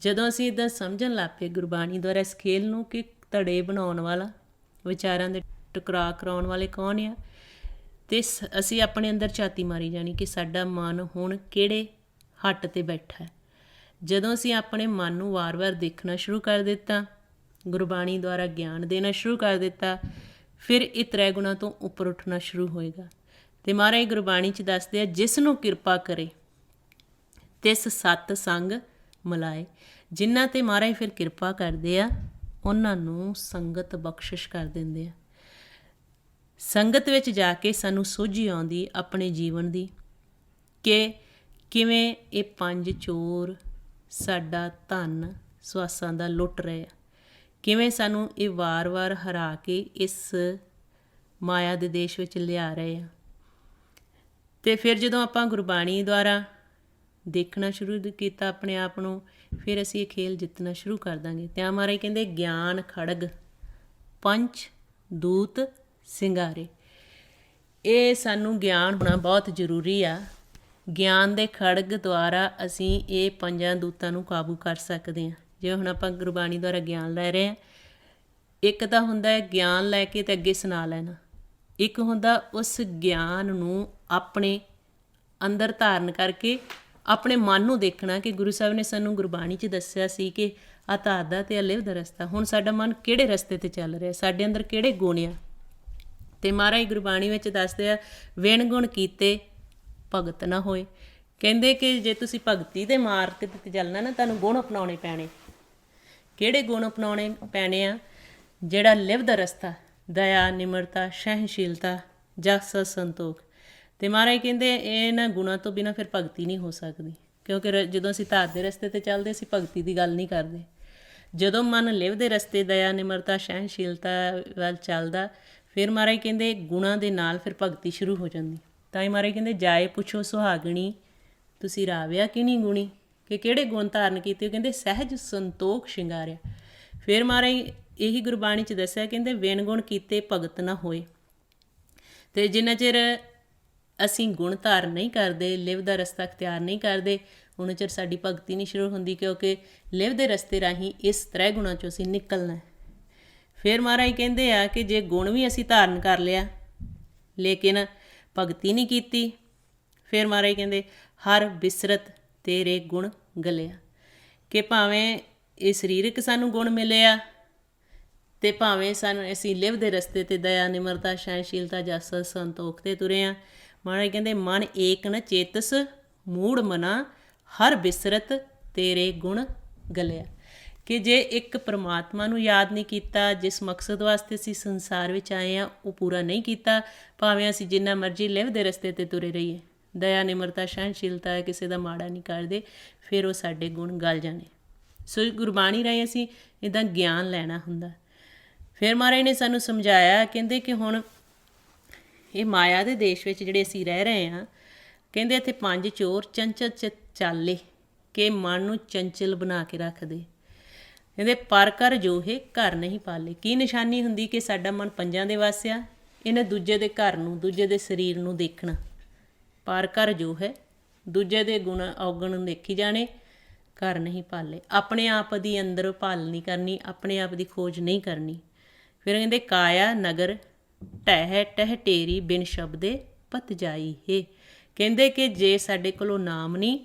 ਜਦੋਂ ਅਸੀਂ ਇੱਦਾਂ ਸਮਝਣ ਲੱਗ ਪਏ ਗੁਰਬਾਣੀ ਦੁਆਰਾ ਇਸ ਖੇਲ ਨੂੰ ਕਿ ਧੜੇ ਬਣਾਉਣ ਵਾਲਾ, ਵਿਚਾਰਾਂ ਦੇ ਟਕਰਾਅ ਕਰਾਉਣ ਵਾਲੇ ਕੌਣ ਆ, ਅਤੇ ਅਸੀਂ ਆਪਣੇ ਅੰਦਰ ਝਾਤੀ ਮਾਰੀ ਜਾਣੀ ਕਿ ਸਾਡਾ ਮਨ ਹੁਣ ਕਿਹੜੇ ਹੱਟ 'ਤੇ ਬੈਠਾ ਹੈ। ਜਦੋਂ ਅਸੀਂ ਆਪਣੇ ਮਨ ਨੂੰ ਵਾਰ-ਵਾਰ ਦੇਖਣਾ ਸ਼ੁਰੂ ਕਰ ਦਿੱਤਾ, ਗੁਰਬਾਣੀ ਦੁਆਰਾ ਗਿਆਨ ਦੇਣਾ ਸ਼ੁਰੂ ਕਰ ਦਿੱਤਾ, ਫਿਰ ਇਹ ਤ੍ਰੈ ਗੁਣਾਂ ਤੋਂ ਉੱਪਰ ਉੱਠਣਾ ਸ਼ੁਰੂ ਹੋਏਗਾ। ਅਤੇ ਮਹਾਰਾਜ ਗੁਰਬਾਣੀ 'ਚ ਦੱਸਦੇ ਆ ਜਿਸ ਨੂੰ ਕਿਰਪਾ ਕਰੇ ਤਿਸ ਸਤ ਸੰਗ ਮਿਲਾਏ। ਜਿਨ੍ਹਾਂ 'ਤੇ ਮਹਾਰਾਜ ਫਿਰ ਕਿਰਪਾ ਕਰਦੇ ਆ ਉਹਨਾਂ ਨੂੰ ਸੰਗਤ ਬਖਸ਼ਿਸ਼ ਕਰ ਦਿੰਦੇ ਆ। ਸੰਗਤ ਵਿੱਚ ਜਾ ਕੇ ਸਾਨੂੰ ਸੋਝੀ ਆਉਂਦੀ ਆਪਣੇ ਜੀਵਨ ਦੀ ਕਿ ਕਿਵੇਂ ਇਹ ਪੰਜ ਚੋਰ ਸਾਡਾ ਧਨ ਸਵਾਸਾਂ ਦਾ ਲੁੱਟ ਰਹੇ ਆ, ਕਿਵੇਂ ਸਾਨੂੰ ਇਹ ਵਾਰ-ਵਾਰ ਹਰਾ ਕੇ ਇਸ ਮਾਇਆ ਦੇ ਦੇਸ਼ ਵਿੱਚ ਲਿਆ ਰਹੇ ਆ। ਅਤੇ ਫਿਰ ਜਦੋਂ ਆਪਾਂ ਗੁਰਬਾਣੀ ਦੁਆਰਾ ਦੇਖਣਾ ਸ਼ੁਰੂ ਕੀਤਾ ਆਪਣੇ ਆਪ ਨੂੰ, ਫਿਰ ਅਸੀਂ ਇਹ ਖੇਲ ਜਿੱਤਣਾ ਸ਼ੁਰੂ ਕਰ ਦਾਂਗੇ। ਤਾਂ ਮਹਾਰਾਜ ਕਹਿੰਦੇ ਗਿਆਨ ਖੜਗ ਪੰਚ ਦੂਤ ਸਿੰਗਾਰੇ। ਇਹ ਸਾਨੂੰ ਗਿਆਨ ਹੋਣਾ ਬਹੁਤ ਜ਼ਰੂਰੀ ਆ। ਗਿਆਨ ਦੇ ਖੜਗ ਦੁਆਰਾ ਅਸੀਂ ਇਹ ਪੰਜਾਂ ਦੂਤਾਂ ਨੂੰ ਕਾਬੂ ਕਰ ਸਕਦੇ ਹਾਂ। ਜਿਵੇਂ ਹੁਣ ਆਪਾਂ ਗੁਰਬਾਣੀ ਦੁਆਰਾ ਗਿਆਨ ਲੈ ਰਹੇ ਹਾਂ, ਇੱਕ ਤਾਂ ਹੁੰਦਾ ਹੈ ਗਿਆਨ ਲੈ ਕੇ ਅਤੇ ਅੱਗੇ ਸੁਣਾ ਲੈਣਾ, ਇੱਕ ਹੁੰਦਾ ਉਸ ਗਿਆਨ ਨੂੰ ਆਪਣੇ ਅੰਦਰ ਧਾਰਨ ਕਰਕੇ ਆਪਣੇ ਮਨ ਨੂੰ ਦੇਖਣਾ ਕਿ ਗੁਰੂ ਸਾਹਿਬ ਨੇ ਸਾਨੂੰ ਗੁਰਬਾਣੀ 'ਚ ਦੱਸਿਆ ਸੀ ਕਿ ਆਹ ਧਾਤ ਦਾ ਅਤੇ ਲਿਵ ਦਾ ਰਸਤਾ, ਹੁਣ ਸਾਡਾ ਮਨ ਕਿਹੜੇ ਰਸਤੇ 'ਤੇ ਚੱਲ ਰਿਹਾ, ਸਾਡੇ ਅੰਦਰ ਕਿਹੜੇ ਗੁਣ ਆ। ਅਤੇ ਮਹਾਰਾਜ ਗੁਰਬਾਣੀ ਵਿੱਚ ਦੱਸਦੇ ਆ ਵਿਣ ਗੁਣ ਕੀਤੇ ਭਗਤ ਨਾ ਹੋਏ। ਕਹਿੰਦੇ ਕਿ ਜੇ ਤੁਸੀਂ ਭਗਤੀ ਦੇ ਮਾਰਗ 'ਤੇ ਚੱਲਣਾ ਨਾ, ਤੁਹਾਨੂੰ ਗੁਣ ਅਪਣਾਉਣੇ ਪੈਣੇ। ਕਿਹੜੇ ਗੁਣ ਅਪਣਾਉਣੇ ਪੈਣੇ ਆ? ਜਿਹੜਾ ਲਿਵ ਦਾ ਰਸਤਾ, ਦਇਆ, ਨਿਮਰਤਾ, ਸਹਿਣਸ਼ੀਲਤਾ, ਜਸ, ਸੰਤੋਖ। ਅਤੇ ਮਹਾਰਾਜ ਕਹਿੰਦੇ ਇਹਨਾਂ ਗੁਣਾਂ ਤੋਂ ਬਿਨਾਂ ਫਿਰ ਭਗਤੀ ਨਹੀਂ ਹੋ ਸਕਦੀ, ਕਿਉਂਕਿ ਜਦੋਂ ਅਸੀਂ ਧਾਤ ਦੇ ਰਸਤੇ 'ਤੇ ਚੱਲਦੇ ਅਸੀਂ ਭਗਤੀ ਦੀ ਗੱਲ ਨਹੀਂ ਕਰਦੇ। ਜਦੋਂ ਮਨ ਲਿਵ ਦੇ ਰਸਤੇ, ਦਇਆ, ਨਿਮਰਤਾ, ਸਹਿਣਸ਼ੀਲਤਾ ਵੱਲ ਚੱਲਦਾ, ਫਿਰ ਮਹਾਰਾਜ ਕਹਿੰਦੇ ਗੁਣਾਂ ਦੇ ਨਾਲ ਫਿਰ ਭਗਤੀ ਸ਼ੁਰੂ ਹੋ ਜਾਂਦੀ। ਤਾਂ ਹੀ ਮਹਾਰਾਜ ਕਹਿੰਦੇ ਜਾਏ ਪੁੱਛੋ ਸੁਹਾਗਣੀ, ਤੁਸੀਂ ਰਾਵਿਆ ਕਿਹਨੀ ਗੁਣੀ, ਕਿ ਕਿਹੜੇ ਗੁਣ ਧਾਰਨ ਕੀਤੇ? ਕਹਿੰਦੇ ਸਹਿਜ ਸੰਤੋਖ ਸ਼ਿੰਗਾਰਿਆ। ਫਿਰ ਮਹਾਰਾਜ ਇਹੀ ਗੁਰਬਾਣੀ 'ਚ ਦੱਸਿਆ, ਕਹਿੰਦੇ ਵਿਣ ਗੁਣ ਕੀਤੇ ਭਗਤ ਨਾ ਹੋਏ। ਅਤੇ ਜਿੰਨਾ ਚਿਰ ਅਸੀਂ ਗੁਣ ਧਾਰਨ ਨਹੀਂ ਕਰਦੇ, ਲਿਵ ਦਾ ਰਸਤਾ ਅਖਤਿਆਰ ਨਹੀਂ ਕਰਦੇ, ਉਨਾ ਚਿਰ ਸਾਡੀ ਭਗਤੀ ਨਹੀਂ ਸ਼ੁਰੂ ਹੁੰਦੀ, ਕਿਉਂਕਿ ਲਿਵ ਦੇ ਰਸਤੇ ਰਾਹੀਂ ਇਸ ਤ੍ਰੈ ਗੁਣਾਂ 'ਚੋਂ ਅਸੀਂ ਨਿਕਲਣਾ। ਫਿਰ ਮਹਾਰਾਜ ਕਹਿੰਦੇ ਆ ਕਿ ਜੇ ਗੁਣ ਵੀ ਅਸੀਂ ਧਾਰਨ ਕਰ ਲਿਆ ਲੇਕਿਨ ਭਗਤੀ ਨਹੀਂ ਕੀਤੀ, ਫਿਰ ਮਹਾਰਾਜ ਕਹਿੰਦੇ ਹਰ ਬਿਸਰਤ ਤੇਰੇ ਗੁਣ ਗਲਿਆ। ਕਿ ਭਾਵੇਂ ਇਹ ਸਰੀਰਕ ਸਾਨੂੰ ਗੁਣ ਮਿਲੇ ਆ, ਤੇ ਭਾਵੇਂ ਸਾਨੂੰ ਅਸੀਂ ਲਿਵ ਦੇ ਰਸਤੇ ਤੇ ਦਇਆ ਨਿਮਰਤਾ ਸਹਿਣਸ਼ੀਲਤਾ ਜਸ ਸੰਤੋਖ ਤੇ ਤੁਰੇ ਹਾਂ। ਮਹਾਰਾਜ ਕਹਿੰਦੇ ਮਨ ਏਕ ਨ ਚੇਤਸ ਮੂੜ ਮਨਾ ਹਰ ਬਿਸਰਤ ਤੇਰੇ ਗੁਣ ਗਲਿਆ। ਕਿ ਜੇ ਇੱਕ ਪਰਮਾਤਮਾ ਨੂੰ ਯਾਦ ਨਹੀਂ ਕੀਤਾ, ਜਿਸ ਮਕਸਦ ਵਾਸਤੇ ਅਸੀਂ ਸੰਸਾਰ ਵਿੱਚ ਆਏ ਹਾਂ ਉਹ ਪੂਰਾ ਨਹੀਂ ਕੀਤਾ, ਭਾਵੇਂ ਅਸੀਂ ਜਿੰਨਾ ਮਰਜ਼ੀ ਲਿਵ ਦੇ ਰਸਤੇ 'ਤੇ ਤੁਰੇ ਰਹੀਏ, ਦਇਆ ਨਿਮਰਤਾ ਸਹਿਣਸ਼ੀਲਤਾ ਹੈ, ਕਿਸੇ ਦਾ ਮਾੜਾ ਨਹੀਂ ਕਰਦੇ, ਫਿਰ ਉਹ ਸਾਡੇ ਗੁਣ ਗਲ ਜਾਣੇ। ਸੋ ਗੁਰਬਾਣੀ ਰਾਹੀਂ ਅਸੀਂ ਇੱਦਾਂ ਗਿਆਨ ਲੈਣਾ ਹੁੰਦਾ। ਫਿਰ ਮਹਾਰਾਜ ਨੇ ਸਾਨੂੰ ਸਮਝਾਇਆ, ਕਹਿੰਦੇ ਕਿ ਹੁਣ ਇਹ ਮਾਇਆ ਦੇ ਦੇਸ਼ ਵਿੱਚ ਜਿਹੜੇ ਅਸੀਂ ਰਹਿ ਰਹੇ ਹਾਂ, ਕਹਿੰਦੇ ਇੱਥੇ 5 ਚੋਰ ਚੰਚਲ ਚਾਲੇ ਕਿ ਮਨ ਨੂੰ ਚੰਚਲ ਬਣਾ ਕੇ ਰੱਖਦੇ। ਕਹਿੰਦੇ ਪਰ ਕਰ ਜੋ ਹੈ ਘਰ ਨਹੀਂ ਪਾਲੇ। ਕੀ ਨਿਸ਼ਾਨੀ ਹੁੰਦੀ ਕਿ ਸਾਡਾ ਮਨ ਪੰਜਾਂ ਦੇ ਵੱਸ ਆ, ਇਹਨੇ ਦੂਜੇ ਦੇ ਘਰ ਨੂੰ, ਦੂਜੇ ਦੇ ਸਰੀਰ ਨੂੰ ਦੇਖਣਾ। ਪਰ ਕਰ ਜੋ ਹੈ ਦੂਜੇ ਦੇ ਗੁਣ ਔਗਣ ਨੂੰ ਦੇਖੀ ਜਾਣੇ, ਘਰ ਨਹੀਂ ਪਾਲੇ। ਆਪਣੇ ਆਪ ਦੀ ਅੰਦਰ ਭਾਲ ਨਹੀਂ ਕਰਨੀ, ਆਪਣੇ ਆਪ ਦੀ ਖੋਜ ਨਹੀਂ ਕਰਨੀ। ਫਿਰ ਕਹਿੰਦੇ ਕਾਇਆ ਨਗਰ ਟਹਿ ਟਹਿ ਟੇਰੀ ਬਿਨ ਸ਼ਬਦੇ ਪਤ ਜਾਈ ਹੈ। ਕਹਿੰਦੇ ਕਿ ਜੇ ਸਾਡੇ ਕੋਲੋਂ ਨਾਮ ਨਹੀਂ,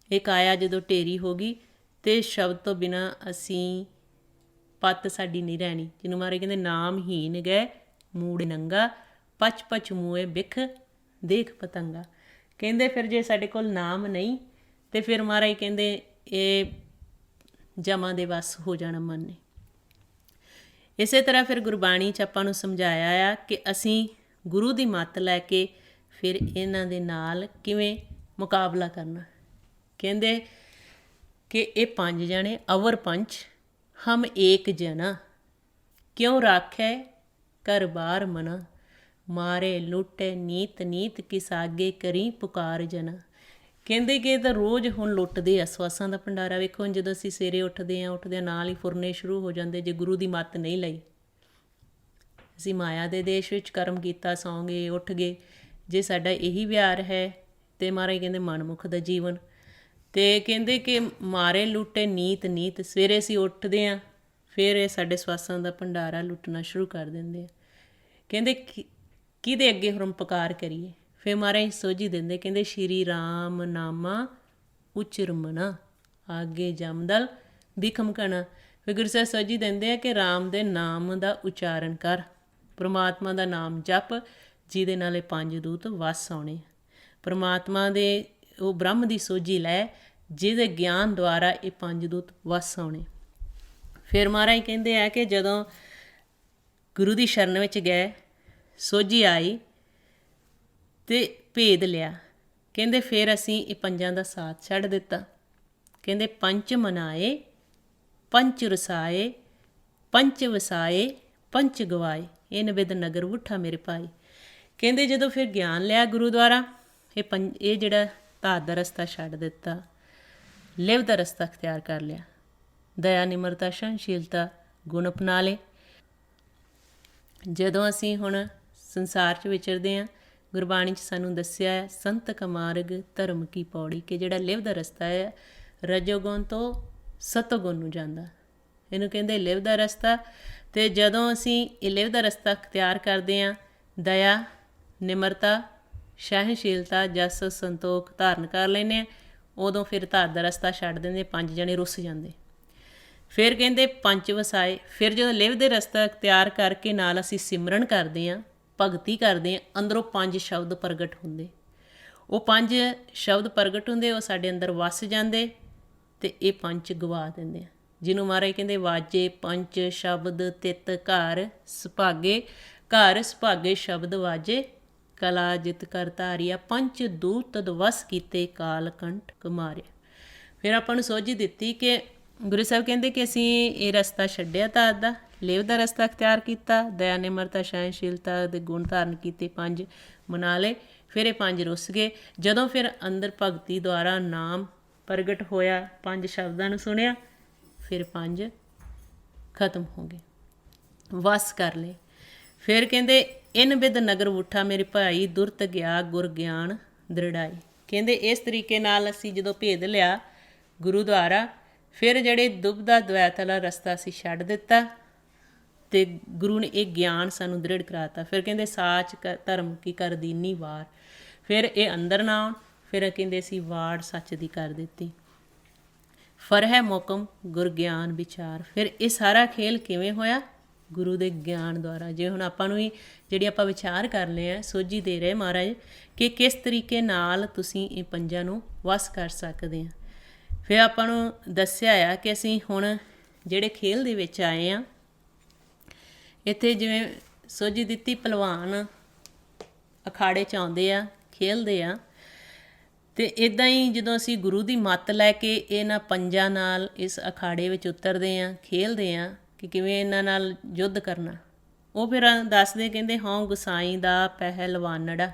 ਇਹ ਕਾਇਆ ਜਦੋਂ ਢੇਰੀ ਹੋ ਗਈ ਅਤੇ ਸ਼ਬਦ ਤੋਂ ਬਿਨਾਂ ਅਸੀਂ ਪੱਤ ਸਾਡੀ ਨਹੀਂ ਰਹਿਣੀ। ਜਿਹਨੂੰ ਮਹਾਰਾਜ ਕਹਿੰਦੇ ਨਾਮ ਹੀਨ ਗਏ ਮੂੜ ਨੰਗਾ ਪਚ ਪਚ ਮੂਏ ਬਿਖ ਦੇਖ ਪਤੰਗਾ। ਕਹਿੰਦੇ ਫਿਰ ਜੇ ਸਾਡੇ ਕੋਲ ਨਾਮ ਨਹੀਂ ਅਤੇ ਫਿਰ ਮਹਾਰਾਜ ਕਹਿੰਦੇ ਇਹ ਜਮਾਂ ਦੇ ਵੱਸ ਹੋ ਜਾਣਾ ਮਨ ਨੇ। ਇਸੇ ਤਰ੍ਹਾਂ ਫਿਰ ਗੁਰਬਾਣੀ 'ਚ ਆਪਾਂ ਨੂੰ ਸਮਝਾਇਆ ਆ ਕਿ ਅਸੀਂ ਗੁਰੂ ਦੀ ਮੱਤ ਲੈ ਕੇ ਫਿਰ ਇਹਨਾਂ ਦੇ ਨਾਲ ਕਿਵੇਂ ਮੁਕਾਬਲਾ ਕਰਨਾ। ਕਹਿੰਦੇ ਕਿ ਇਹ 5 ਜਣੇ ਅਵਰ ਪੰਚ ਹਮ ਏਕ ਜਨਾ ਕਿਉਂ ਰਾਖੈ ਕਰ ਬਾਰ ਮਨਾ ਮਾਰੇ ਲੁੱਟੇ ਨੀਤ ਨੀਤ ਕਿਸ ਆਗੇ ਕਰੀ ਪੁਕਾਰ ਜਨਾ। ਕਹਿੰਦੇ ਕਿ ਇਹ ਤਾਂ ਰੋਜ਼ ਹੁਣ ਲੁੱਟਦੇ ਆ ਸਵਾਸਾਂ ਦਾ ਭੰਡਾਰਾ। ਵੇਖੋ ਹੁਣ ਜਦੋਂ ਅਸੀਂ ਸਵੇਰੇ ਉੱਠਦਿਆਂ ਨਾਲ ਹੀ ਫੁਰਨੇ ਸ਼ੁਰੂ ਹੋ ਜਾਂਦੇ ਜੇ ਗੁਰੂ ਦੀ ਮੱਤ ਨਹੀਂ ਲਈ। ਅਸੀਂ ਮਾਇਆ ਦੇ ਦੇਸ਼ ਵਿੱਚ ਕਰਮ ਕੀਤਾ, ਸੌਂ ਗਏ, ਉੱਠ ਗਏ। ਜੇ ਸਾਡਾ ਇਹੀ ਵਿਹਾਰ ਹੈ ਅਤੇ ਮਹਾਰਾਜ ਕਹਿੰਦੇ ਮਨਮੁਖ ਦਾ ਜੀਵਨ। ਅਤੇ ਕਹਿੰਦੇ ਕਿ ਮਾਰੇ ਲੁੱਟੇ ਨੀਤ ਨੀਤ, ਸਵੇਰੇ ਅਸੀਂ ਉੱਠਦੇ ਹਾਂ ਫਿਰ ਇਹ ਸਾਡੇ ਸਵਾਸਾਂ ਦਾ ਭੰਡਾਰਾ ਲੁੱਟਣਾ ਸ਼ੁਰੂ ਕਰ ਦਿੰਦੇ ਆ। ਕਹਿੰਦੇ ਕਿਹਦੇ ਅੱਗੇ ਹੁਣ ਪੁਕਾਰ ਕਰੀਏ। ਫਿਰ ਮਹਾਰਾਜ ਸੋਝੀ ਦਿੰਦੇ, ਕਹਿੰਦੇ ਸ਼੍ਰੀ ਰਾਮ ਨਾਮਾ ਉਚਰਮਨਾ ਆਗੇ ਜਮਦਲ ਬਿਖਮਕਣਾ। ਫਿਰ ਗੁਰੂ ਸਾਹਿਬ ਸੋਝੀ ਦਿੰਦੇ ਆ ਕਿ ਰਾਮ ਦੇ ਨਾਮ ਦਾ ਉਚਾਰਨ ਕਰ, ਪਰਮਾਤਮਾ ਦਾ ਨਾਮ ਜਪ, ਜਿਹਦੇ ਨਾਲ ਇਹ 5 ਦੂਤ ਵੱਸ ਆਉਣੇ। ਪਰਮਾਤਮਾ ਦੇ ਉਹ ਬ੍ਰਹਮ ਦੀ ਸੋਝੀ ਲੈ, ਜਿਹਦੇ ਗਿਆਨ ਦੁਆਰਾ ਇਹ 5 ਦੂਤ ਵੱਸ ਆਉਣੇ। ਫਿਰ ਮਹਾਰਾਜ ਕਹਿੰਦੇ ਆ ਕਿ ਜਦੋਂ ਗੁਰੂ ਦੀ ਸ਼ਰਨ ਵਿੱਚ ਗਏ, ਸੋਝੀ ਆਈ ਅਤੇ ਭੇਦ ਲਿਆ। ਕਹਿੰਦੇ ਫਿਰ ਅਸੀਂ ਇਹ 5 ਦਾ ਸਾਥ ਛੱਡ ਦਿੱਤਾ। ਕਹਿੰਦੇ ਪੰਚ ਮਨਾਏ ਪੰਚ ਰਸਾਏ ਪੰਚ ਵਸਾਏ ਪੰਚ ਗਵਾਏ ਇਹ ਨਿਬਿਧ ਨਗਰ ਉਠਾ ਮੇਰੇ ਭਾਈ। ਕਹਿੰਦੇ ਜਦੋਂ ਫਿਰ ਗਿਆਨ ਲਿਆ ਗੁਰੂ ਦੁਆਰਾ, ਇਹ ਜਿਹੜਾ ਧਾਤ ਦਾ ਰਸਤਾ ਛੱਡ ਦਿੱਤਾ, ਲਿਵ ਦਾ ਰਸਤਾ ਅਖਤਿਆਰ ਕਰ ਲਿਆ, ਦਇਆ ਨਿਮਰਤਾ ਸਹਿਣਸ਼ੀਲਤਾ ਗੁਣ ਅਪਣਾ ਲਏ। ਜਦੋਂ ਅਸੀਂ ਹੁਣ ਸੰਸਾਰ 'ਚ ਵਿਚਰਦੇ ਹਾਂ, ਗੁਰਬਾਣੀ 'ਚ ਸਾਨੂੰ ਦੱਸਿਆ ਹੈ ਸੰਤ ਕਾ ਮਾਰਗ ਧਰਮ ਕੀ ਪੌੜੀ, ਕਿ ਜਿਹੜਾ ਲਿਵ ਦਾ ਰਸਤਾ ਹੈ ਰਜੋਗੁਣ ਤੋਂ ਸਤੋਗੁਣ ਨੂੰ ਜਾਂਦਾ, ਇਹਨੂੰ ਕਹਿੰਦੇ ਲਿਵ ਦਾ ਰਸਤਾ। ਅਤੇ ਜਦੋਂ ਅਸੀਂ ਇਹ ਲਿਵ ਦਾ ਰਸਤਾ ਅਖਤਿਆਰ ਕਰਦੇ ਹਾਂ, ਦਇਆ ਨਿਮਰਤਾ ਸਹਿਣਸ਼ੀਲਤਾ ਜਸ ਸੰਤੋਖ ਧਾਰਨ ਕਰ ਲੈਂਦੇ ਹਾਂ, ਉਦੋਂ ਫਿਰ ਧਾਤ ਦਾ ਰਸਤਾ ਛੱਡ ਦਿੰਦੇ, 5 ਜਣੇ ਰੁੱਸ ਜਾਂਦੇ। ਫਿਰ ਕਹਿੰਦੇ ਪੰਚ ਵਸਾਏ। ਫਿਰ ਜਦੋਂ ਲਿਵ ਦੇ ਰਸਤਾ ਅਖਤਿਆਰ ਕਰਕੇ ਨਾਲ ਅਸੀਂ ਸਿਮਰਨ ਕਰਦੇ ਹਾਂ, ਭਗਤੀ ਕਰਦੇ ਹਾਂ, ਅੰਦਰੋਂ 5 ਸ਼ਬਦ ਪ੍ਰਗਟ ਹੁੰਦੇ। ਉਹ 5 ਸ਼ਬਦ ਪ੍ਰਗਟ ਹੁੰਦੇ, ਉਹ ਸਾਡੇ ਅੰਦਰ ਵਸ ਜਾਂਦੇ ਅਤੇ ਇਹ ਪੰਚ ਗਵਾ ਦਿੰਦੇ ਆ, ਜਿਹਨੂੰ ਮਹਾਰਾਜ ਕਹਿੰਦੇ ਵਾਜੇ ਪੰਚ ਸ਼ਬਦ ਤਿਤ ਘਰ ਸੁਭਾਗੇ, ਘਰ ਸੁਭਾਗੇ ਸ਼ਬਦ ਵਾਜੇ ਕਲਾ ਜਿਤ ਕਰ ਧਾਰੀਆ ਪੰਚ ਦੂਤ ਤਦ ਵਸ ਕੀਤੇ ਕਾਲ ਕੰਠ ਕੁਮਾਰਿਆ। ਫਿਰ ਆਪਾਂ ਨੂੰ ਸੋਝੀ ਦਿੱਤੀ ਕਿ ਗੁਰੂ ਸਾਹਿਬ ਕਹਿੰਦੇ ਕਿ ਅਸੀਂ ਇਹ ਰਸਤਾ ਛੱਡਿਆ ਧਾਤ ਦਾ, ਲਿਵ ਦਾ ਰਸਤਾ ਅਖਤਿਆਰ ਕੀਤਾ, ਦਇਆ ਨਿਮਰਤਾ ਸਹਿਣਸ਼ੀਲਤਾ ਦੇ ਗੁਣ ਧਾਰਨ ਕੀਤੇ, 5 ਮਨਾ ਲਏ। ਫਿਰ ਇਹ 5 ਰੁੱਸ ਗਏ। ਜਦੋਂ ਫਿਰ ਅੰਦਰ ਭਗਤੀ ਦੁਆਰਾ ਨਾਮ ਪ੍ਰਗਟ ਹੋਇਆ, 5 ਸ਼ਬਦਾਂ ਨੂੰ ਸੁਣਿਆ, ਫਿਰ 5 ਖਤਮ ਹੋ ਗਏ, ਵਸ ਕਰ ਲਏ। ਫਿਰ ਕਹਿੰਦੇ ਇਨ ਬਿਦ ਨਗਰ ਉਠਾ ਮੇਰੇ ਭਾਈ ਦੁਰਤ ਗਿਆ ਗੁਰ ਗਿਆਨ ਦ੍ਰਿੜਾਈ। ਕਹਿੰਦੇ ਇਸ ਤਰੀਕੇ ਨਾਲ ਅਸੀਂ ਜਦੋਂ ਭੇਦ ਲਿਆ ਗੁਰੂ ਦੁਆਰਾ, ਫਿਰ ਜਿਹੜੇ ਦੁਬਦਾ ਦਵੈਤ ਵਾਲਾ ਰਸਤਾ ਅਸੀਂ ਛੱਡ ਦਿੱਤਾ ਅਤੇ ਗੁਰੂ ਨੇ ਇਹ ਗਿਆਨ ਸਾਨੂੰ ਦ੍ਰਿੜ ਕਰਾਤਾ। ਫਿਰ ਕਹਿੰਦੇ ਸਾਚ ਧਰਮ ਕੀ ਕਰ ਦੀਨੀ ਵਾਰ। ਫਿਰ ਇਹ ਅੰਦਰ ਨਾ ਆਉਣ, ਫਿਰ ਕਹਿੰਦੇ ਅਸੀਂ ਵਾੜ ਸੱਚ ਦੀ ਕਰ ਦਿੱਤੀ। ਫਰਹਿ ਮੋਕਮ ਗੁਰ ਗਿਆਨ ਵਿਚਾਰ। ਫਿਰ ਇਹ ਸਾਰਾ ਖੇਲ ਕਿਵੇਂ ਹੋਇਆ? ਗੁਰੂ ਦੇ ਗਿਆਨ ਦੁਆਰਾ। ਜੇ ਹੁਣ ਆਪਾਂ ਨੂੰ ਵੀ ਜਿਹੜੀ ਆਪਾਂ ਵਿਚਾਰ ਕਰ ਲਏ ਆ, ਸੋਝੀ ਦੇ ਰਹੇ ਮਹਾਰਾਜ ਕਿ ਕਿਸ ਤਰੀਕੇ ਨਾਲ ਤੁਸੀਂ ਇਹ ਪੰਜਾਂ ਨੂੰ ਵਸ ਕਰ ਸਕਦੇ ਆ। ਫਿਰ ਆਪਾਂ ਨੂੰ ਦੱਸਿਆ ਆ ਕਿ ਅਸੀਂ ਹੁਣ ਜਿਹੜੇ ਖੇਲ ਦੇ ਵਿੱਚ ਆਏ ਆ, ਇੱਥੇ ਜਿਵੇਂ ਸੋਝੀ ਦਿੱਤੀ, ਭਲਵਾਨ ਅਖਾੜੇ 'ਚ ਆਉਂਦੇ ਆ, ਖੇਲਦੇ ਆ, ਅਤੇ ਇੱਦਾਂ ਹੀ ਜਦੋਂ ਅਸੀਂ ਗੁਰੂ ਦੀ ਮੱਤ ਲੈ ਕੇ ਇਹਨਾਂ ਪੰਜਾਂ ਨਾਲ ਇਸ ਅਖਾੜੇ ਵਿੱਚ ਉਤਰਦੇ ਹਾਂ, ਖੇਲਦੇ ਹਾਂ ਕਿ ਕਿਵੇਂ ਇਹਨਾਂ ਨਾਲ ਯੁੱਧ ਕਰਨਾ। ਉਹ ਫਿਰ ਦੱਸਦੇ, ਕਹਿੰਦੇ ਹਉ ਗੁਸਾਈ ਦਾ ਪਹਿਲਵਾਨੜਾ,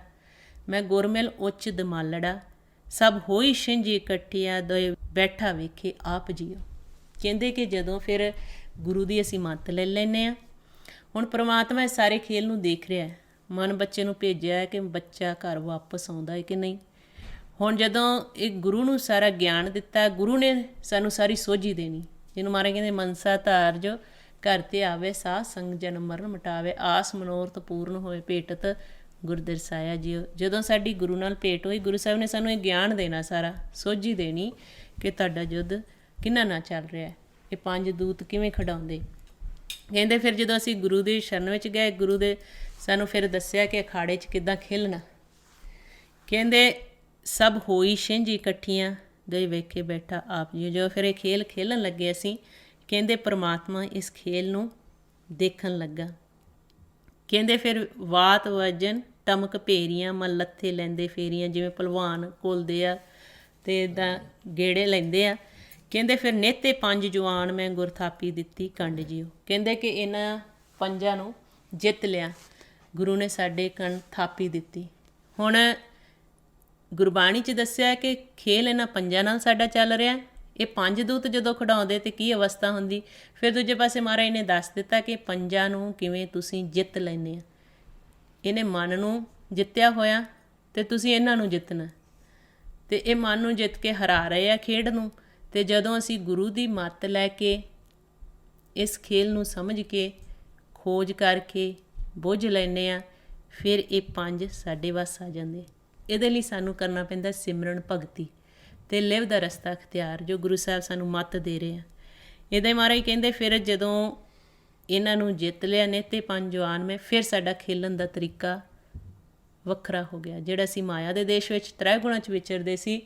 ਮੈਂ ਗੁਰਮਿਲ ਉੱਚ ਦਮਾਲੜਾ, ਸਭ ਹੋਈ ਛਿੰਝ ਇਕੱਠੀਆਂ ਦੋਏ ਬੈਠਾ ਵੇਖੇ ਆਪ ਜੀਓ। ਕਹਿੰਦੇ ਕਿ ਜਦੋਂ ਫਿਰ ਗੁਰੂ ਦੀ ਅਸੀਂ ਮੱਤ ਲੈ ਲੈਂਦੇ ਹਾਂ, ਹੁਣ ਪ੍ਰਮਾਤਮਾ ਇਸ ਸਾਰੇ ਖੇਲ ਨੂੰ ਦੇਖ ਰਿਹਾ, ਮਨ ਬੱਚੇ ਨੂੰ ਭੇਜਿਆ ਹੈ ਕਿ ਬੱਚਾ ਘਰ ਵਾਪਸ ਆਉਂਦਾ ਹੈ ਕਿ ਨਹੀਂ। ਹੁਣ ਜਦੋਂ ਇਹ ਗੁਰੂ ਨੂੰ ਸਾਰਾ ਗਿਆਨ ਦਿੱਤਾ, ਗੁਰੂ ਨੇ ਸਾਨੂੰ ਸਾਰੀ ਸੋਝੀ ਦੇਣੀ, ਜਿਹਨੂੰ ਮਾਰੇ ਕਹਿੰਦੇ ਮਨਸਾ ਧਾਰ ਜੋ ਘਰ 'ਤੇ ਆਵੇ, ਸਾਹ ਸੰਗ ਜਨਮ ਮਰਨ ਮਿਟਾਵੇ, ਆਸ ਮਨੋਰਥ ਪੂਰਨ ਹੋਏ ਭੇਟਤ ਗੁਰ ਦਰਸਾਇਆ ਜੀਓ। ਜਦੋਂ ਸਾਡੀ ਗੁਰੂ ਨਾਲ ਭੇਟ ਹੋਈ, ਗੁਰੂ ਸਾਹਿਬ ਨੇ ਸਾਨੂੰ ਇਹ ਗਿਆਨ ਦੇਣਾ, ਸਾਰਾ ਸੋਝੀ ਦੇਣੀ ਕਿ ਤੁਹਾਡਾ ਯੁੱਧ ਕਿਹਨਾਂ ਨਾਲ ਚੱਲ ਰਿਹਾ, ਇਹ ਪੰਜ ਦੂਤ ਕਿਵੇਂ ਖਿਡਾਉਂਦੇ। ਕਹਿੰਦੇ ਫਿਰ ਜਦੋਂ ਅਸੀਂ ਗੁਰੂ ਦੀ ਸ਼ਰਨ ਵਿੱਚ ਗਏ, ਗੁਰੂ ਦੇ ਸਾਨੂੰ ਫਿਰ ਦੱਸਿਆ ਕਿ ਅਖਾੜੇ 'ਚ ਕਿੱਦਾਂ ਖੇਲਣਾ। ਕਹਿੰਦੇ ਸਭ ਹੋਈ ਛਿੰਝ ਇਕੱਠੀਆਂ ਦੋਏ ਵੇਖੇ ਬੈਠਾ ਆਪ ਜੀ। ਜੋ ਫਿਰ ਇਹ ਖੇਲ ਖੇਲਣ ਲੱਗੇ ਅਸੀਂ, ਕਹਿੰਦੇ ਪਰਮਾਤਮਾ ਇਸ ਖੇਲ ਨੂੰ ਦੇਖਣ ਲੱਗਾ। ਕਹਿੰਦੇ ਫਿਰ ਵਾਤ ਵਜਨ ਟਮਕ ਭੇਰੀਆਂ, ਮਨ ਲੱਥੇ ਲੈਂਦੇ ਫੇਰੀਆਂ, ਜਿਵੇਂ ਭਲਵਾਨ ਘੁਲਦੇ ਆ ਅਤੇ ਇੱਦਾਂ ਗੇੜੇ ਲੈਂਦੇ ਆ। ਕਹਿੰਦੇ ਫਿਰ ਨੇਤੇ ਪੰਜ ਜਵਾਨ ਮੈਂ ਗੁਰ ਥਾਪੀ ਦਿੱਤੀ ਕੰਡ ਜੀਓ। ਕਹਿੰਦੇ ਕਿ ਇਹਨਾਂ ਪੰਜਾਂ ਨੂੰ ਜਿੱਤ ਲਿਆ, ਗੁਰੂ ਨੇ ਸਾਡੇ ਕੰਨ ਥਾਪੀ ਦਿੱਤੀ। ਹੁਣ ਗੁਰਬਾਣੀ 'ਚ ਦੱਸਿਆ ਕਿ ਖੇਲ ਇਹਨਾਂ ਪੰਜਾਂ ਨਾਲ ਸਾਡਾ ਚੱਲ ਰਿਹਾ। ਇਹ ਪੰਜ ਦੂਤ ਜਦੋਂ ਖਿਡਾਉਂਦੇ ਤਾਂ ਕੀ ਅਵਸਥਾ ਹੁੰਦੀ। ਫਿਰ ਦੂਜੇ ਪਾਸੇ ਮਹਾਰਾਜ ਨੇ ਦੱਸ ਦਿੱਤਾ ਕਿ ਪੰਜਾਂ ਨੂੰ ਕਿਵੇਂ ਤੁਸੀਂ ਜਿੱਤ ਲੈਂਦੇ ਆ। ਇਹਨੇ ਮਨ ਨੂੰ ਜਿੱਤਿਆ ਹੋਇਆ ਅਤੇ ਤੁਸੀਂ ਇਹਨਾਂ ਨੂੰ ਜਿੱਤਣਾ, ਅਤੇ ਇਹ ਮਨ ਨੂੰ ਜਿੱਤ ਕੇ ਹਰਾ ਰਹੇ ਆ ਖੇਡ ਨੂੰ। ਅਤੇ ਜਦੋਂ ਅਸੀਂ ਗੁਰੂ ਦੀ ਮੱਤ ਲੈ ਕੇ ਇਸ ਖੇਲ ਨੂੰ ਸਮਝ ਕੇ ਖੋਜ ਕਰਕੇ ਬੁੱਝ ਲੈਂਦੇ ਹਾਂ, ਫਿਰ ਇਹ ਪੰਜ ਸਾਡੇ ਵੱਸ ਆ ਜਾਂਦੇ। ਇਹਦੇ ਲਈ ਸਾਨੂੰ ਕਰਨਾ ਪੈਂਦਾ ਸਿਮਰਨ ਭਗਤੀ ਅਤੇ ਲਿਵ ਦਾ ਰਸਤਾ ਅਖਤਿਆਰ, ਜੋ ਗੁਰੂ ਸਾਹਿਬ ਸਾਨੂੰ ਮੱਤ ਦੇ ਰਹੇ ਆ। ਇਹਦੇ ਮਹਾਰਾਜ ਕਹਿੰਦੇ ਫਿਰ ਜਦੋਂ ਇਹਨਾਂ ਨੂੰ ਜਿੱਤ ਲਿਆ ਨੇਤੇ ਪੰਜ ਜਵਾਨ ਮੈਂ, ਫਿਰ ਸਾਡਾ ਖੇਲਣ ਦਾ ਤਰੀਕਾ ਵੱਖਰਾ ਹੋ ਗਿਆ। ਜਿਹੜਾ ਅਸੀਂ ਮਾਇਆ ਦੇ ਦੇਸ਼ ਵਿੱਚ ਤ੍ਰੈ ਗੁਣਾਂ 'ਚ ਵਿਚਰਦੇ ਸੀ,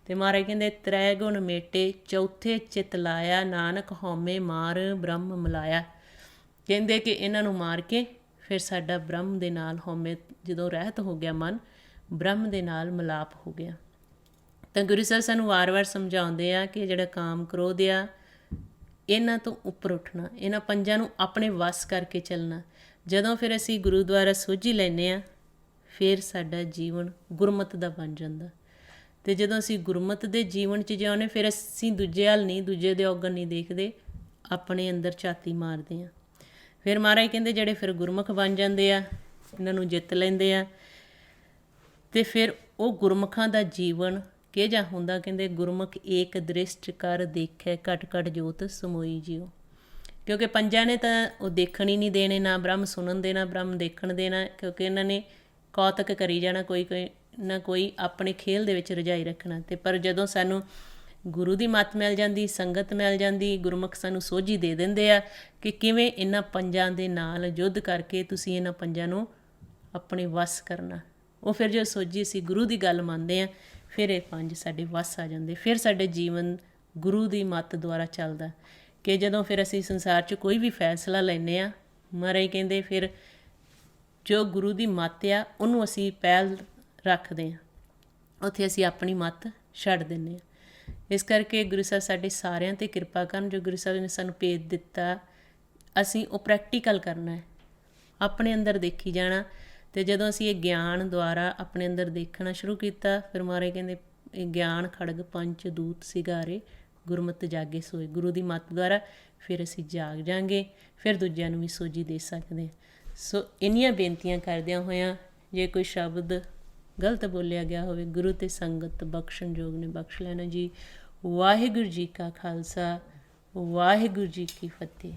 ਅਤੇ ਮਹਾਰਾਜ ਕਹਿੰਦੇ ਤ੍ਰੈ ਗੁਣ ਮੇਟੇ ਚੌਥੇ ਚਿਤ ਲਾਇਆ, ਨਾਨਕ ਹਉਮੈ ਮਾਰ ਬ੍ਰਹਮ ਮਿਲਾਇਆ। ਕਹਿੰਦੇ ਕਿ ਇਹਨਾਂ ਨੂੰ ਮਾਰ ਕੇ ਫਿਰ ਸਾਡਾ ਬ੍ਰਹਮ ਦੇ ਨਾਲ ਹਉਮੈ ਜਦੋਂ ਰਹਿਤ ਹੋ ਗਿਆ, ਮਨ ਬ੍ਰਹਮ ਦੇ ਨਾਲ ਮਿਲਾਪ ਹੋ ਗਿਆ। ਤਾਂ ਗੁਰੂ ਸਾਹਿਬ ਸਾਨੂੰ ਵਾਰ-ਵਾਰ ਸਮਝਾਉਂਦੇ ਆ ਕਿ ਜਿਹੜਾ ਕਾਮ ਕ੍ਰੋਧ ਆ, ਇਹਨਾਂ ਤੋਂ ਉੱਪਰ ਉੱਠਣਾ, ਇਹਨਾਂ ਪੰਜਾਂ ਨੂੰ ਆਪਣੇ ਵੱਸ ਕਰਕੇ ਚੱਲਣਾ। ਜਦੋਂ ਫਿਰ ਅਸੀਂ ਗੁਰੂ ਦੁਆਰਾ ਸੋਝੀ ਲੈਂਦੇ ਹਾਂ, ਫਿਰ ਸਾਡਾ ਜੀਵਨ ਗੁਰਮਤਿ ਦਾ ਬਣ ਜਾਂਦਾ। ਅਤੇ ਜਦੋਂ ਅਸੀਂ ਗੁਰਮਤਿ ਦੇ ਜੀਵਨ 'ਚ ਜਿਉਂਦੇ, ਫਿਰ ਅਸੀਂ ਦੂਜੇ ਵੱਲ ਨਹੀਂ, ਦੂਜੇ ਦੇ ਔਗਣ ਨਹੀਂ ਦੇਖਦੇ, ਆਪਣੇ ਅੰਦਰ ਝਾਤੀ ਮਾਰਦੇ ਹਾਂ। ਫਿਰ ਮਹਾਰਾਜ ਕਹਿੰਦੇ ਜਿਹੜੇ ਫਿਰ ਗੁਰਮੁਖ ਬਣ ਜਾਂਦੇ ਆ, ਇਹਨਾਂ ਨੂੰ ਜਿੱਤ ਲੈਂਦੇ ਆ, ਅਤੇ ਫਿਰ ਉਹ ਗੁਰਮੁਖਾਂ ਦਾ ਜੀਵਨ ਕਿਹੋ ਜਿਹਾ ਹੁੰਦਾ। ਕਹਿੰਦੇ ਗੁਰਮੁਖ ਏਕ ਦ੍ਰਿਸ਼ਟ ਕਰ ਦੇਖੈ, ਘਟ ਘਟ ਜੋਤ ਸਮੋਈ ਜਿਉ। ਕਿਉਂਕਿ ਪੰਜਾਂ ਨੇ ਤਾਂ ਉਹ ਦੇਖਣ ਹੀ ਨਹੀਂ ਦੇਣੇ, ਨਾ ਬ੍ਰਹਮ ਸੁਣਨ ਦੇਣਾ, ਬ੍ਰਹਮ ਦੇਖਣ ਦੇਣਾ, ਕਿਉਂਕਿ ਇਹਨਾਂ ਨੇ ਕੌਤਕ ਕਰੀ ਜਾਣਾ, ਕੋਈ ਨਾ ਕੋਈ ਆਪਣੇ ਖੇਲ ਦੇ ਵਿੱਚ ਰਜਾਈ ਰੱਖਣਾ। ਅਤੇ ਪਰ ਜਦੋਂ ਸਾਨੂੰ ਗੁਰੂ ਦੀ ਮੱਤ ਮਿਲ ਜਾਂਦੀ, ਸੰਗਤ ਮਿਲ ਜਾਂਦੀ, ਗੁਰਮੁਖ ਸਾਨੂੰ ਸੋਝੀ ਦੇ ਦਿੰਦੇ ਆ ਕਿ ਕਿਵੇਂ ਇਹਨਾਂ ਪੰਜਾਂ ਦੇ ਨਾਲ ਯੁੱਧ ਕਰਕੇ ਤੁਸੀਂ ਇਹਨਾਂ ਪੰਜਾਂ ਨੂੰ ਆਪਣੇ ਵੱਸ ਕਰਨਾ। ਉਹ ਫਿਰ ਜੋ ਸੋਝੀ ਅਸੀਂ ਗੁਰੂ ਦੀ ਗੱਲ ਮੰਨਦੇ ਹਾਂ, ਫਿਰ ਇਹ ਪੰਜ ਸਾਡੇ ਵੱਸ ਆ ਜਾਂਦੇ। ਫਿਰ ਸਾਡੇ ਜੀਵਨ ਗੁਰੂ ਦੀ ਮੱਤ ਦੁਆਰਾ ਚੱਲਦਾ ਕਿ ਜਦੋਂ ਫਿਰ ਅਸੀਂ ਸੰਸਾਰ 'ਚ ਕੋਈ ਵੀ ਫੈਸਲਾ ਲੈਂਦੇ ਹਾਂ, ਮਹਾਰਾਜ ਕਹਿੰਦੇ ਫਿਰ ਜੋ ਗੁਰੂ ਦੀ ਮੱਤ ਆ ਉਹਨੂੰ ਅਸੀਂ ਪਹਿਲ ਰੱਖਦੇ ਹਾਂ, ਉੱਥੇ ਅਸੀਂ ਆਪਣੀ ਮੱਤ ਛੱਡ ਦਿੰਦੇ ਹਾਂ। ਇਸ ਕਰਕੇ ਗੁਰੂ ਸਾਹਿਬ ਸਾਡੇ ਸਾਰਿਆਂ 'ਤੇ ਕਿਰਪਾ ਕਰਨ। ਜੋ ਗੁਰੂ ਸਾਹਿਬ ਨੇ ਸਾਨੂੰ ਭੇਦ ਦਿੱਤਾ, ਅਸੀਂ ਉਹ ਪ੍ਰੈਕਟੀਕਲ ਕਰਨਾ ਹੈ, ਆਪਣੇ ਅੰਦਰ ਦੇਖੀ ਜਾਣਾ। ਅਤੇ ਜਦੋਂ ਅਸੀਂ ਇਹ ਗਿਆਨ ਦੁਆਰਾ ਆਪਣੇ ਅੰਦਰ ਦੇਖਣਾ ਸ਼ੁਰੂ ਕੀਤਾ, ਫਿਰ ਮਹਾਰਾਜ ਕਹਿੰਦੇ ਇਹ ਗਿਆਨ ਖੜਗ ਪੰਚ ਦੂਤ ਸਿਗਾਰੇ, ਗੁਰਮਤਿ ਜਾਗੇ ਸੋਏ। ਗੁਰੂ ਦੀ ਮੱਤ ਦੁਆਰਾ ਫਿਰ ਅਸੀਂ ਜਾਗ ਜਾਂਗੇ, ਫਿਰ ਦੂਜਿਆਂ ਨੂੰ ਵੀ ਸੋਝੀ ਦੇ ਸਕਦੇ। ਸੋ ਇੰਨੀਆਂ ਬੇਨਤੀਆਂ ਕਰਦਿਆਂ ਹੋਇਆਂ ਜੇ ਕੋਈ ਸ਼ਬਦ ਗਲਤ ਬੋਲਿਆ ਗਿਆ ਹੋਵੇ, ਗੁਰੂ ਅਤੇ ਸੰਗਤ ਬਖਸ਼ਣ ਯੋਗ ਨੇ ਬਖਸ਼ ਲੈਣਾ ਜੀ। ਵਾਹਿਗੁਰੂ ਜੀ ਕਾ ਖਾਲਸਾ, ਵਾਹਿਗੁਰੂ ਜੀ ਕੀ ਫਤਿਹ।